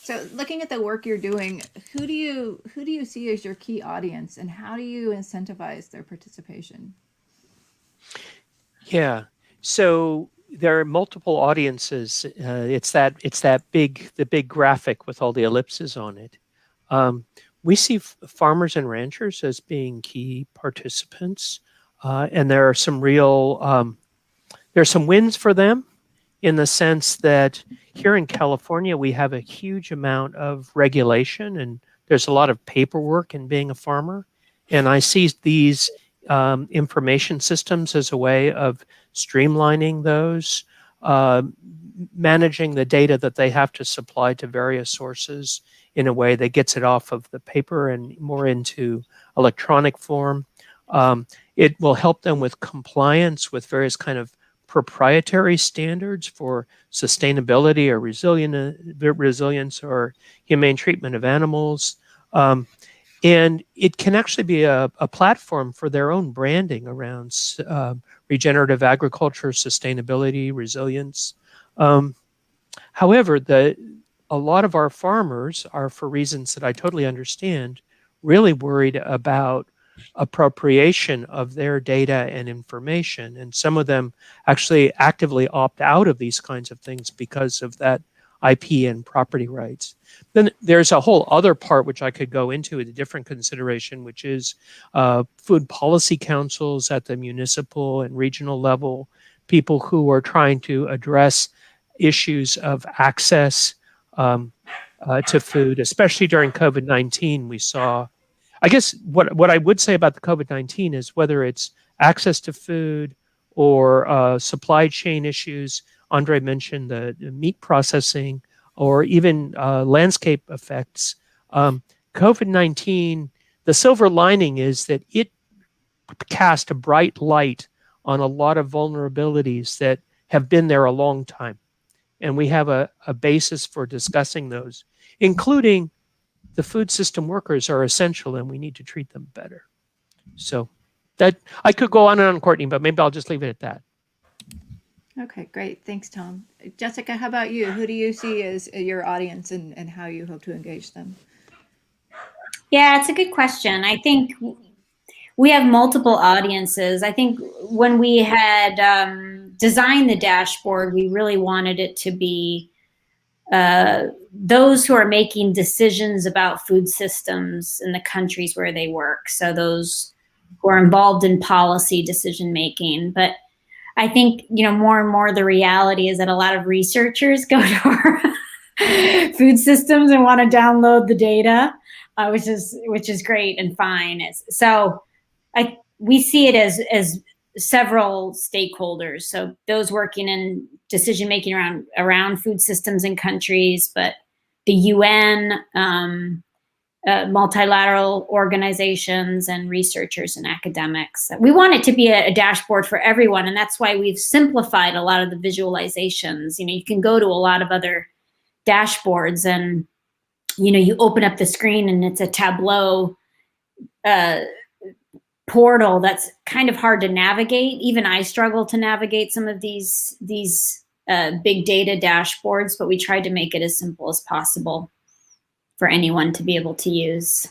So looking at the work you're doing, who do you see as your key audience, and how do you incentivize their participation? Yeah. So there are multiple audiences. It's the big graphic with all the ellipses on it. We see farmers and ranchers as being key participants, and there are some there's some wins for them in the sense that here in California we have a huge amount of regulation, and there's a lot of paperwork in being a farmer, and I see these information systems as a way of streamlining those, uh, managing the data that they have to supply to various sources in a way that gets it off of the paper and more into electronic form. It will help them with compliance with various kind of proprietary standards for sustainability or resilience or humane treatment of animals. And it can actually be a platform for their own branding around regenerative agriculture, sustainability, resilience. However, a lot of our farmers are, for reasons that I totally understand, really worried about appropriation of their data and information. And some of them actually actively opt out of these kinds of things because of that IP and property rights. Then there's a whole other part which I could go into, a different consideration, which is food policy councils at the municipal and regional level, people who are trying to address issues of access to food, especially during COVID-19. We saw, I guess what I would say about the COVID-19 is whether it's access to food or supply chain issues. Andre mentioned the meat processing or even landscape effects. COVID-19, the silver lining is that it cast a bright light on a lot of vulnerabilities that have been there a long time. And we have a basis for discussing those, including the food system workers are essential and we need to treat them better. So that I could go on and on, Courtney, but maybe I'll just leave it at that. Okay, great. Thanks, Tom. Jessica, how about you? Who do you see as your audience, and how you hope to engage them? Yeah, it's a good question. I think we have multiple audiences. I think when we had designed the dashboard, we really wanted it to be those who are making decisions about food systems in the countries where they work. So those who are involved in policy decision making. But I think, more and more the reality is that a lot of researchers go to our food systems and want to download the data, which is great and fine. So we see it as several stakeholders. So those working in decision making around food systems in countries, but the UN, multilateral organizations, and researchers and academics. We want it to be a dashboard for everyone, and that's why we've simplified a lot of the visualizations. You can go to a lot of other dashboards and you open up the screen and it's a Tableau portal that's kind of hard to navigate. Even I struggle to navigate some of these big data dashboards, but we tried to make it as simple as possible for anyone to be able to use.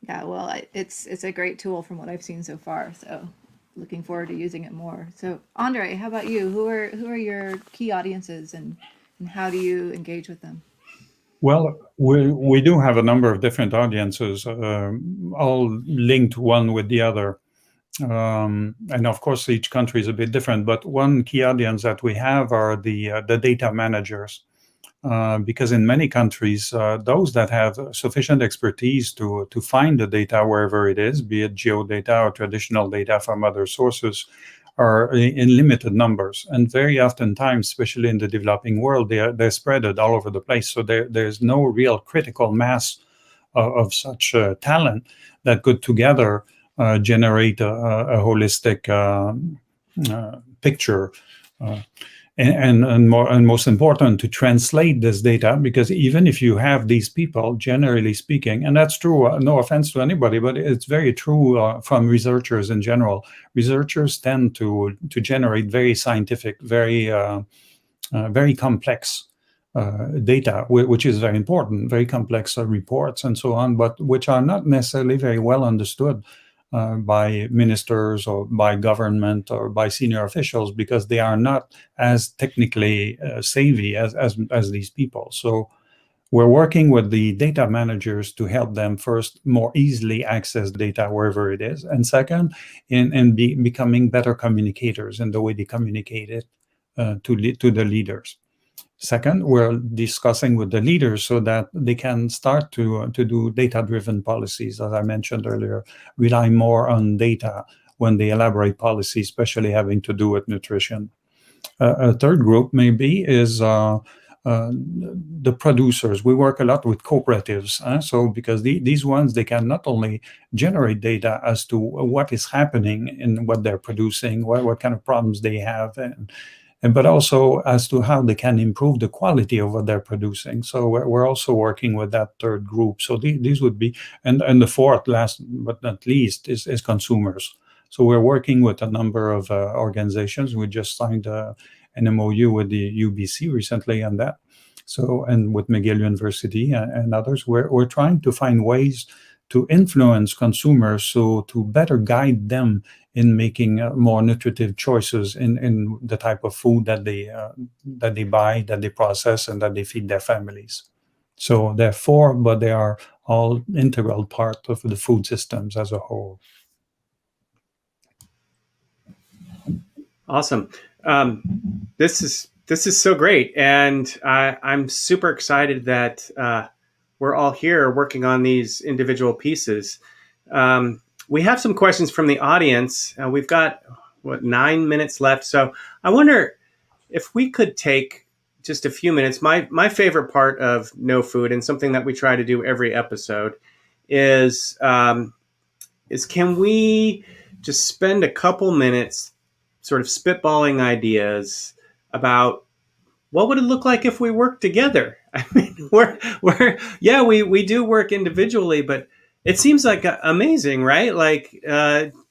Yeah, well, it's a great tool from what I've seen so far. So looking forward to using it more. So Andre, how about you? Who are your key audiences, and how do you engage with them? Well, we do have a number of different audiences, all linked one with the other. And of course, each country is a bit different, but one key audience that we have are the data managers. Because in many countries, those that have sufficient expertise to find the data wherever it is, be it geodata or traditional data from other sources, are in limited numbers. And very oftentimes, especially in the developing world, they're spread all over the place. So there's no real critical mass of such talent that could together generate a holistic picture. And most important, to translate this data, because even if you have these people, generally speaking, and that's true, no offense to anybody, but it's very true from researchers in general. Researchers tend to generate very scientific, very complex data, which is very important, very complex reports and so on, but which are not necessarily very well understood by ministers or by government or by senior officials, because they are not as technically savvy as these people. So we're working with the data managers to help them first more easily access data wherever it is, and second, in becoming better communicators in the way they communicate it to the leaders. Second, we're discussing with the leaders so that they can start to do data-driven policies, as I mentioned earlier, rely more on data when they elaborate policies, especially having to do with nutrition. A third group maybe is the producers. We work a lot with cooperatives, so because these ones, they can not only generate data as to what is happening in what they're producing, what kind of problems they have, but also as to how they can improve the quality of what they're producing. So we're also working with that third group. So these would be, and the fourth, last but not least, is consumers. So we're working with a number of organizations. We just signed an MOU with the UBC recently on that. So, and with McGill University and others, we're trying to find ways to influence consumers, so to better guide them in making more nutritive choices in the type of food that they buy, that they process, and that they feed their families. So there are four, but they are all integral part of the food systems as a whole. Awesome. This is so great, and I'm super excited that we're all here working on these individual pieces. We have some questions from the audience. We've got 9 minutes left, so I wonder if we could take just a few minutes. My favorite part of No Food, and something that we try to do every episode, is can we just spend a couple minutes sort of spitballing ideas about what would it look like if we worked together? I mean, we do work individually, but it seems like amazing, right? Like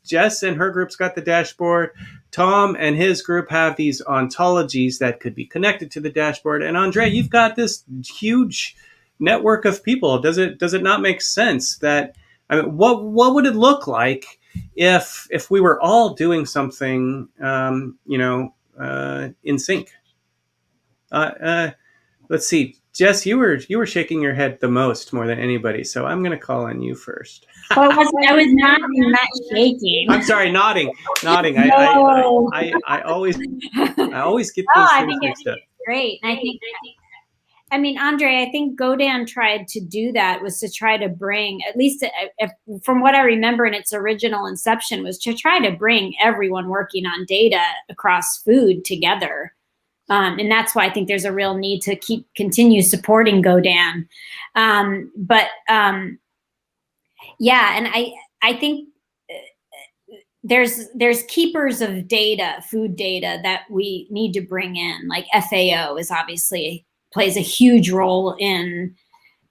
Jess and her group's got the dashboard. Tom and his group have these ontologies that could be connected to the dashboard. And André, you've got this huge network of people. Does it not make sense that, I mean, what would it look like if we were all doing something, in sync? Let's see, Jess, you were shaking your head the most, more than anybody. So I'm going to call on you first. Well, I was not shaking. I'm sorry, nodding. No. I always get these I things think mixed up. Great. And I mean, André, I think GODAN tried to do that, was to try to bring, at least from what I remember in its original inception, was to try to bring everyone working on data across food together. And that's why I think there's a real need to continue supporting GODAN. Yeah, and I think there's keepers of data, food data, that we need to bring in. Like FAO is obviously plays a huge role in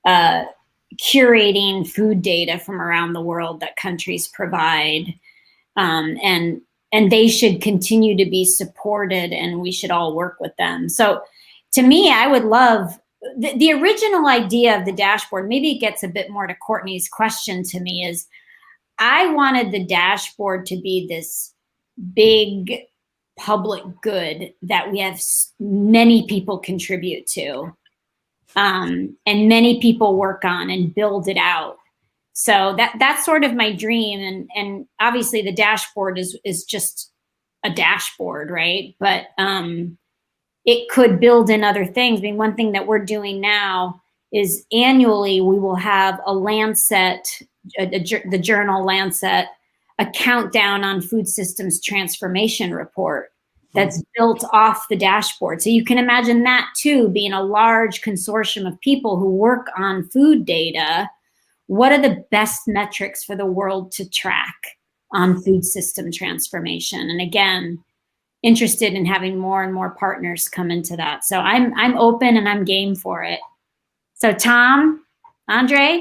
curating food data from around the world that countries provide, and they should continue to be supported, and we should all work with them. So to me, I would love the original idea of the dashboard. Maybe it gets a bit more to Courtney's question to me, is I wanted the dashboard to be this big public good that we have many people contribute to, and many people work on and build it out. So that's sort of my dream. And obviously the dashboard is just a dashboard, right? But it could build in other things. I mean, one thing that we're doing now is annually we will have a Lancet, the journal Lancet, a countdown on food systems transformation report that's built off the dashboard. So you can imagine that too, being a large consortium of people who work on food data. What are the best metrics for the world to track on food system transformation? And again, interested in having more and more partners come into that. So I'm open and I'm game for it. So Tom, André,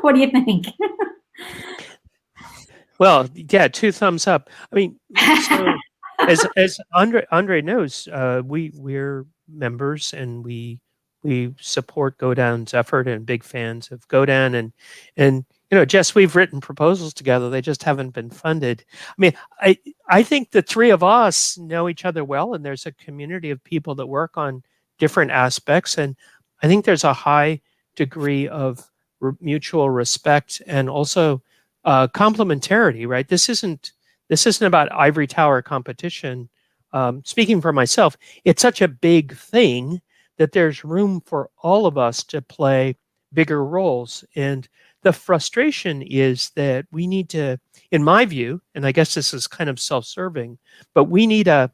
what do you think? Well, yeah, 2 thumbs up. I mean, so as André knows, we're members, and we support GODAN's effort and big fans of GODAN. And Jess, we've written proposals together. They just haven't been funded. I mean, I think the three of us know each other well, and there's a community of people that work on different aspects, and I think there's a high degree of mutual respect and also complementarity. Right? This isn't about ivory tower competition. Speaking for myself, it's such a big thing that there's room for all of us to play bigger roles. And the frustration is that we need to, in my view, and I guess this is kind of self-serving, but we need a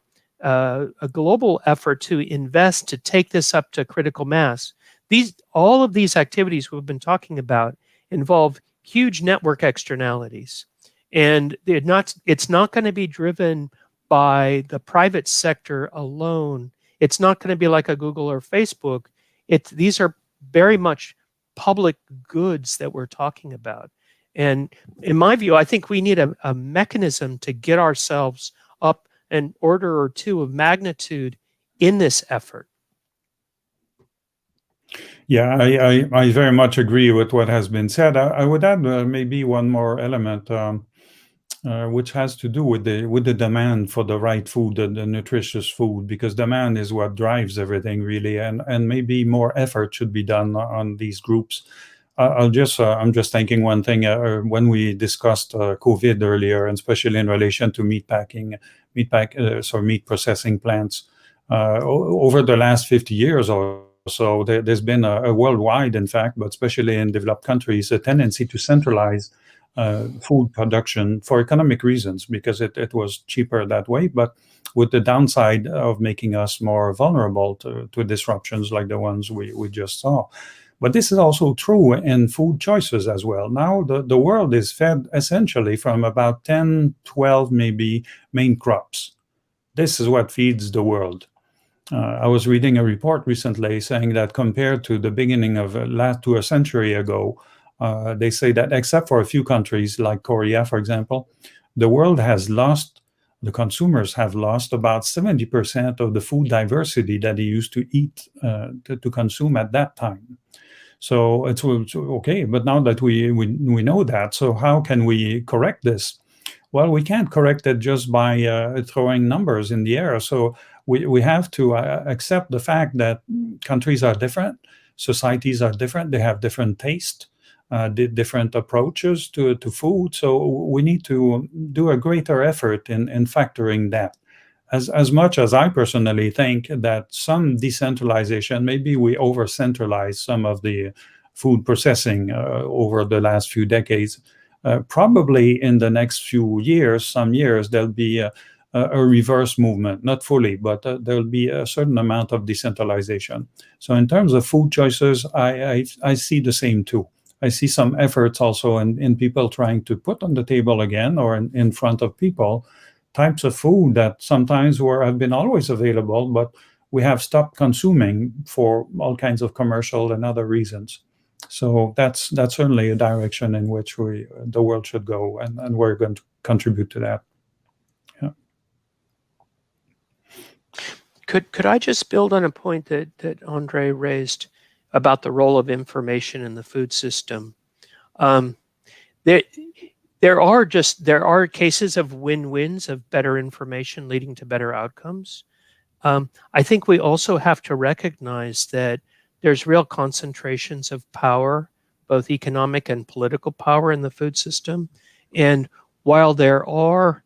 global effort to invest to take this up to critical mass. All of these activities we've been talking about involve huge network externalities. And it's not going to be driven by the private sector alone. It's not going to be like a Google or Facebook. These are very much public goods that we're talking about. And in my view, I think we need a mechanism to get ourselves up an order or two of magnitude in this effort. Yeah, I very much agree with what has been said. I would add maybe one more element, which has to do with the demand for the right food, the nutritious food, because demand is what drives everything really, and maybe more effort should be done on these groups. I'm just thinking one thing when we discussed COVID earlier, and especially in relation to meat processing plants. Over the last 50 years or so, there's been a worldwide, in fact, but especially in developed countries, a tendency to centralize food production for economic reasons, because it was cheaper that way, but with the downside of making us more vulnerable to disruptions like the ones we just saw. But this is also true in food choices as well. Now the world is fed essentially from about 10, 12 maybe main crops. This is what feeds the world. I was reading a report recently saying that compared to the beginning of to a century ago, they say that except for a few countries like Korea, for example, the consumers have lost about 70% of the food diversity that they used to eat, to consume at that time. So it's okay, but now that we know that, so how can we correct this? Well, we can't correct it just by throwing numbers in the air. So we have to accept the fact that countries are different, societies are different, they have different taste, different approaches to food. So we need to do a greater effort in factoring that. As much as I personally think that some decentralization, maybe we over-centralize some of the food processing over the last few decades. Probably in the next few years, some years, there'll be a reverse movement, not fully, but there'll be a certain amount of decentralization. So in terms of food choices, I see the same too. I see some efforts also in people trying to put on the table again, or in front of people, types of food that sometimes have been always available, but we have stopped consuming for all kinds of commercial and other reasons. So that's certainly a direction in which the world should go, and we're going to contribute to that. Yeah. Could I just build on a point that André raised about the role of information in the food system? There are cases of win-wins, of better information leading to better outcomes. I think we also have to recognize that there's real concentrations of power, both economic and political power in the food system. And while there are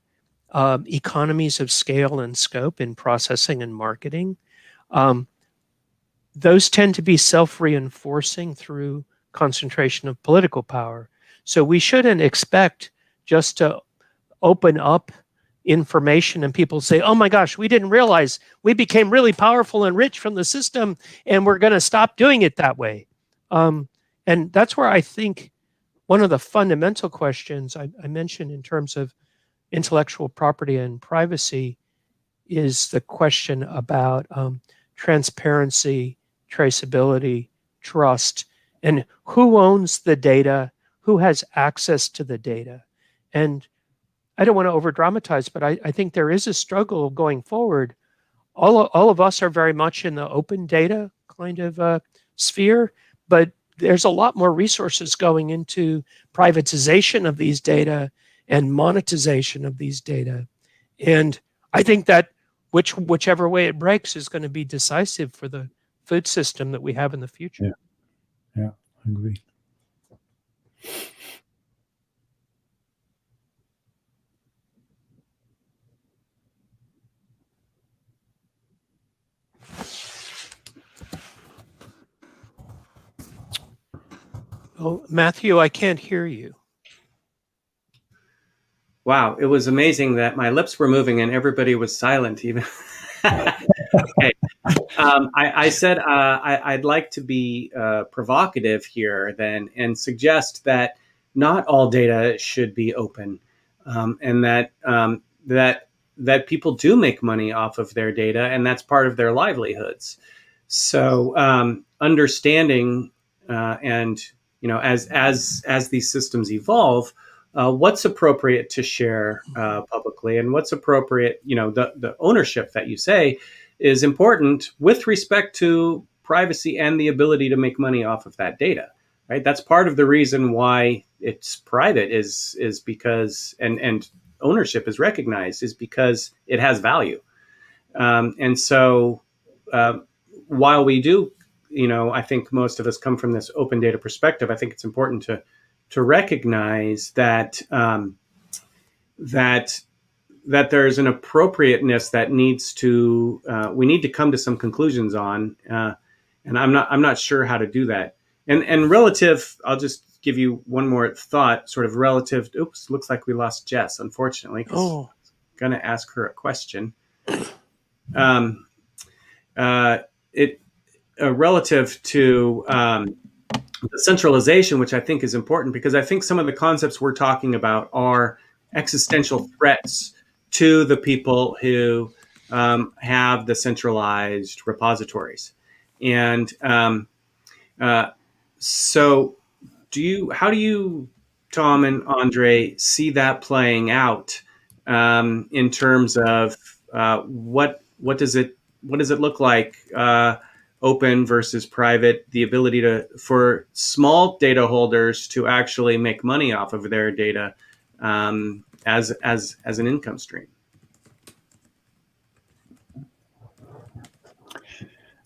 economies of scale and scope in processing and marketing, those tend to be self-reinforcing through concentration of political power. So we shouldn't expect just to open up information and people say, oh my gosh, we didn't realize we became really powerful and rich from the system, and we're going to stop doing it that way. And that's where I think one of the fundamental questions I mentioned in terms of intellectual property and privacy is the question about transparency, traceability, trust, and who owns the data, who has access to the data. And I don't want to over dramatize, but I think there is a struggle going forward all of us are very much in the open data kind of sphere, but there's a lot more resources going into privatization of these data and monetization of these data. And I think that whichever way it breaks is going to be decisive for the food system that we have in the future. Yeah, I agree. Oh, Matthew, I can't hear you. Wow, it was amazing that my lips were moving and everybody was silent. Even okay. I said I'd like to be provocative here then and suggest that not all data should be open, and that people do make money off of their data, and that's part of their livelihoods. So understanding and as these systems evolve, what's appropriate to share publicly and what's appropriate, the ownership that you say is important with respect to privacy and the ability to make money off of that data, right? That's part of the reason why it's private is because, and ownership is recognized, is because it has value. And so while we do, I think most of us come from this open data perspective, I think it's important to recognize that that there's an appropriateness that needs to we need to come to some conclusions on, and I'm not sure how to do that. And relative, I'll just give you one more thought, sort of relative. Oops, looks like we lost Jess, unfortunately. Oh, going to ask her a question. Relative to the centralization, which I think is important, because I think some of the concepts we're talking about are existential threats to the people who have the centralized repositories. And so how do you, Tom and Andre, see that playing out in terms of what does it look like, open versus private, the ability for small data holders to actually make money off of their data as an income stream?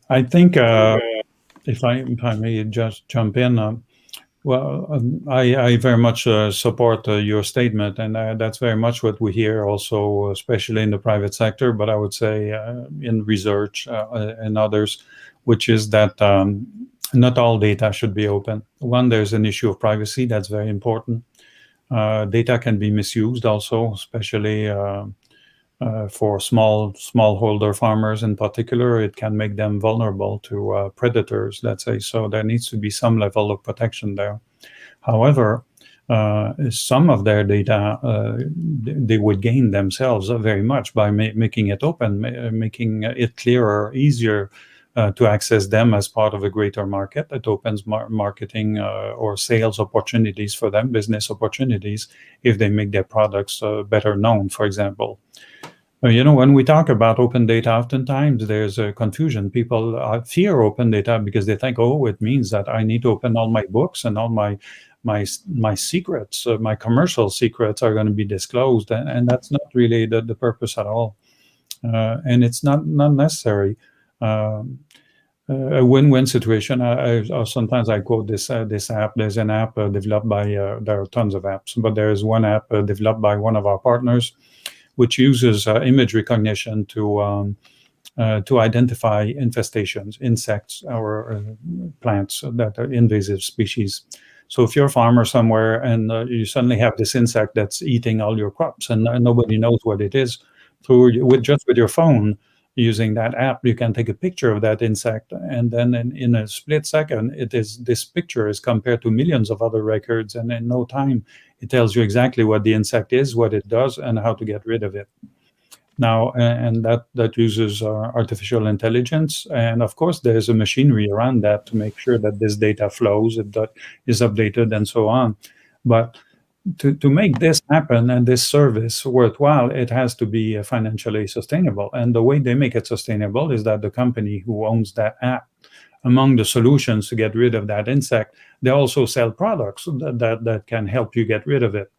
I think if I may just jump in, I very much support your statement, and that's very much what we hear also, especially in the private sector, but I would say in research and others, which is that not all data should be open. One, there's an issue of privacy that's very important. Data can be misused also, especially for smallholder farmers in particular. It can make them vulnerable to predators, let's say. So there needs to be some level of protection there. However, some of their data, they would gain themselves very much by making it open, making it clearer, easier to access them as part of a greater market. It opens marketing or sales opportunities for them, business opportunities, if they make their products better known, for example. When we talk about open data, oftentimes there's a confusion. People fear open data because they think, oh, it means that I need to open all my books and all my secrets, my commercial secrets are going to be disclosed. And that's not really the purpose at all. And it's not necessary. A win-win situation. Sometimes I quote this app. There's an app developed by, there are tons of apps, but there's one app developed by one of our partners, which uses image recognition to identify infestations, insects or plants that are invasive species. So if you're a farmer somewhere and you suddenly have this insect that's eating all your crops and nobody knows what it is, with your phone, using that app, you can take a picture of that insect, and then in a split second, this picture is compared to millions of other records, and in no time, it tells you exactly what the insect is, what it does, and how to get rid of it. Now, and that uses artificial intelligence, and of course, there's a machinery around that to make sure that this data flows, that is updated, and so on. But to make this happen and this service worthwhile, it has to be financially sustainable. And the way they make it sustainable is that the company who owns that app, among the solutions to get rid of that insect, they also sell products that can help you get rid of it.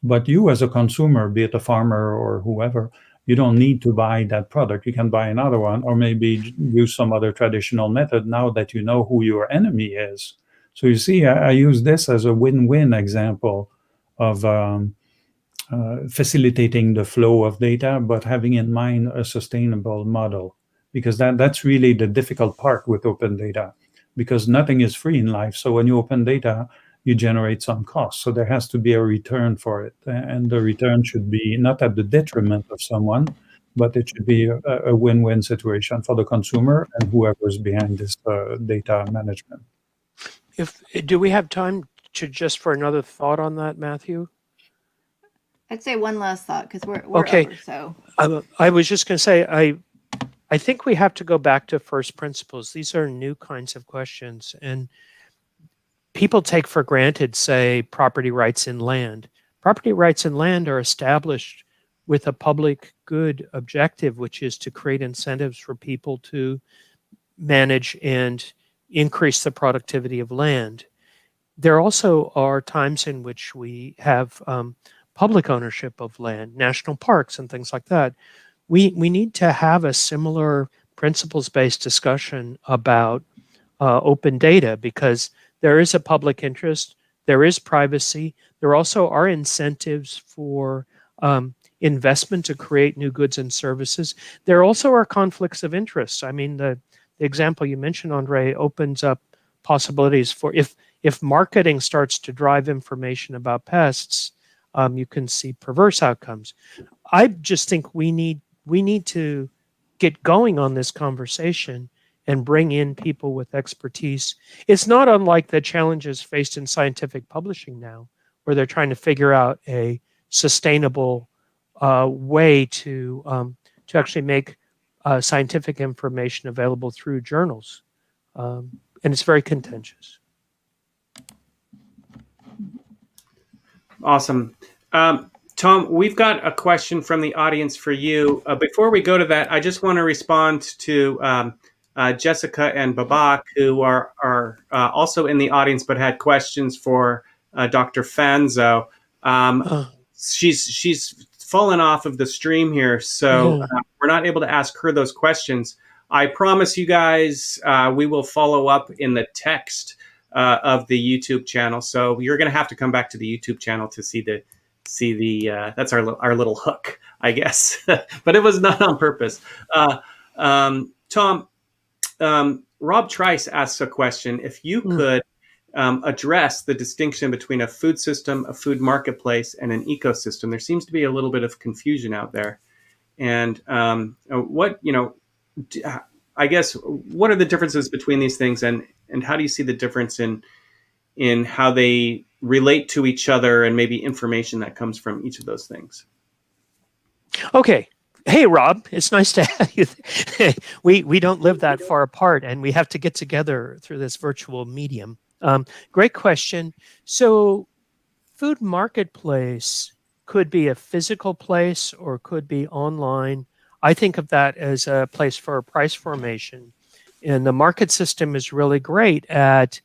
But you as a consumer, be it a farmer or whoever, you don't need to buy that product. You can buy another one, or maybe use some other traditional method now that you know who your enemy is. So you see, I use this as a win-win example of facilitating the flow of data, but having in mind a sustainable model, because that's really the difficult part with open data, because nothing is free in life. So when you open data, you generate some costs. So there has to be a return for it. And the return should be not at the detriment of someone, but it should be a win-win situation for the consumer and whoever's behind this data management. Do we have time to just for another thought on that, Matthew? I'd say one last thought because we're Okay. over. So I was just going to say, I think we have to go back to first principles. These are new kinds of questions, and people take for granted, say, property rights in land. Property rights in land are established with a public good objective, which is to create incentives for people to manage and increase the productivity of land. There also are times in which we have public ownership of land, national parks and things like that. We need to have a similar principles-based discussion about open data, because there is a public interest, there is privacy, there also are incentives for investment to create new goods and services. There also are conflicts of interest. I mean, the example you mentioned, André, opens up possibilities for if marketing starts to drive information about pests, you can see perverse outcomes. I just think we need to get going on this conversation and bring in people with expertise. It's not unlike the challenges faced in scientific publishing now, where they're trying to figure out a sustainable way to actually make scientific information available through journals. And it's very contentious. Awesome. Tom, we've got a question from the audience for you. Before we go to that, I just want to respond to Jessica and Babak, who are also in the audience but had questions for Dr. Fanzo. She's fallen off of the stream here, so we're not able to ask her those questions. I promise you guys we will follow up in the text of the YouTube channel. So you're going to have to come back to the YouTube channel to see the that's our little hook, I guess. But it was not on purpose. Tom, Rob Trice asks a question. If you could address the distinction between a food system, a food marketplace, and an ecosystem, there seems to be a little bit of confusion out there. And I guess, what are the differences between these things, and how do you see the difference in how they relate to each other, and maybe information that comes from each of those things? Okay. Hey, Rob, it's nice to have you. We don't live that far apart, and we have to get together through this virtual medium. Great question. So food marketplace could be a physical place or could be online. I think of that as a place for price formation. And the market system is really great at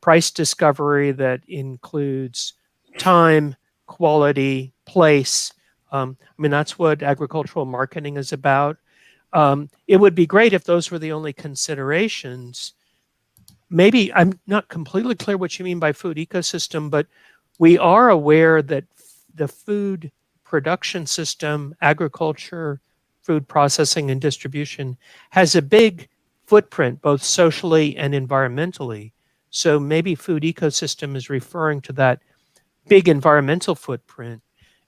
price discovery that includes time, quality, place. I mean, that's what agricultural marketing is about. It would be great if those were the only considerations. Maybe I'm not completely clear what you mean by food ecosystem, but we are aware that the food production system, agriculture, food processing and distribution has a big footprint, both socially and environmentally. So maybe food ecosystem is referring to that big environmental footprint.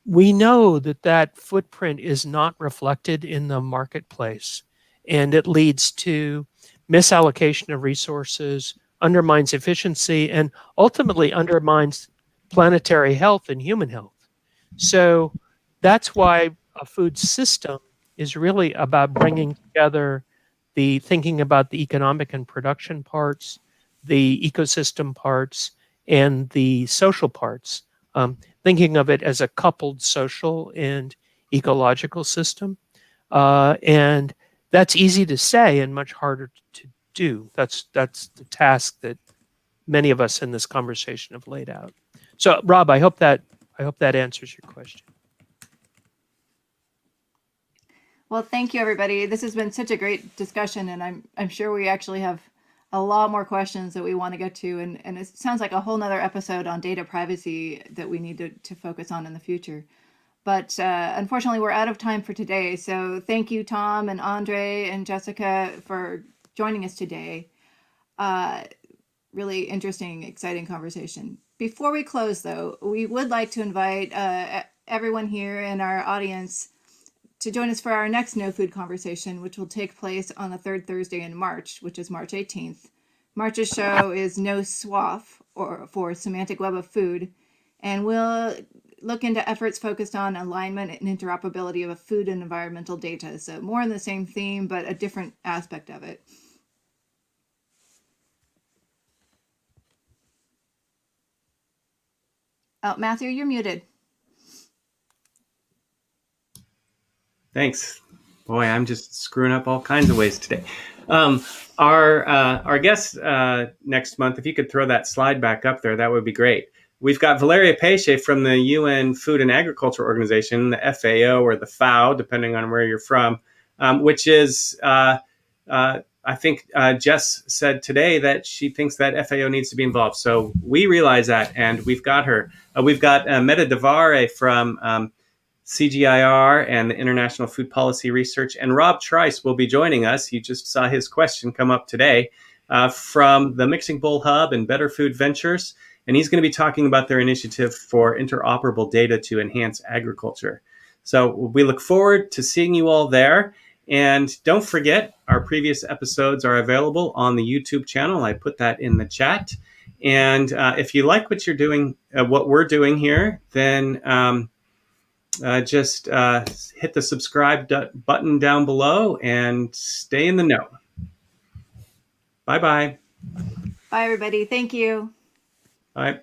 We know that that footprint is not reflected in the marketplace, and it leads to misallocation of resources, undermines efficiency, and ultimately undermines planetary health and human health. So that's why a food system is really about bringing together the thinking about the economic and production parts, the ecosystem parts, and the social parts. thinking of it as a coupled social and ecological system. And that's easy to say and much harder to do. That's the task that many of us in this conversation have laid out. So, Rob, I hope that answers your question. Well, thank you, everybody. This has been such a great discussion, and I'm sure we actually have a lot more questions that we want to get to, and it sounds like a whole nother episode on data privacy that we need to focus on in the future. But unfortunately, we're out of time for today. So thank you, Tom and Andre and Jessica, for joining us today. Really interesting, exciting conversation. Before we close, though, we would like to invite everyone here in our audience to join us for our next No Food conversation, which will take place on the third Thursday in March, which is March 18th. March's show is No SWAF, or for Semantic Web of Food, and we'll look into efforts focused on alignment and interoperability of food and environmental data. So more on the same theme, but a different aspect of it. Oh, Matthew, you're muted. Thanks. Boy, I'm just screwing up all kinds of ways today. Our guest next month, if you could throw that slide back up there, that would be great. We've got Valeria Peixe from the UN Food and Agriculture Organization, the FAO or the FAO, depending on where you're from, which is, I think Jess said today that she thinks that FAO needs to be involved. So we realize that, and we've got her. We've got Meta Devare from CGIAR and the International Food Policy Research, and Rob Trice will be joining us. You just saw his question come up today from the Mixing Bowl Hub and Better Food Ventures, and he's going to be talking about their initiative for interoperable data to enhance agriculture. So we look forward to seeing you all there. And don't forget, our previous episodes are available on the YouTube channel. I put that in the chat. And if you like what you're doing, what we're doing here, then just hit the subscribe button down below and stay in the know. Bye-bye. Bye, everybody. Thank you. Bye.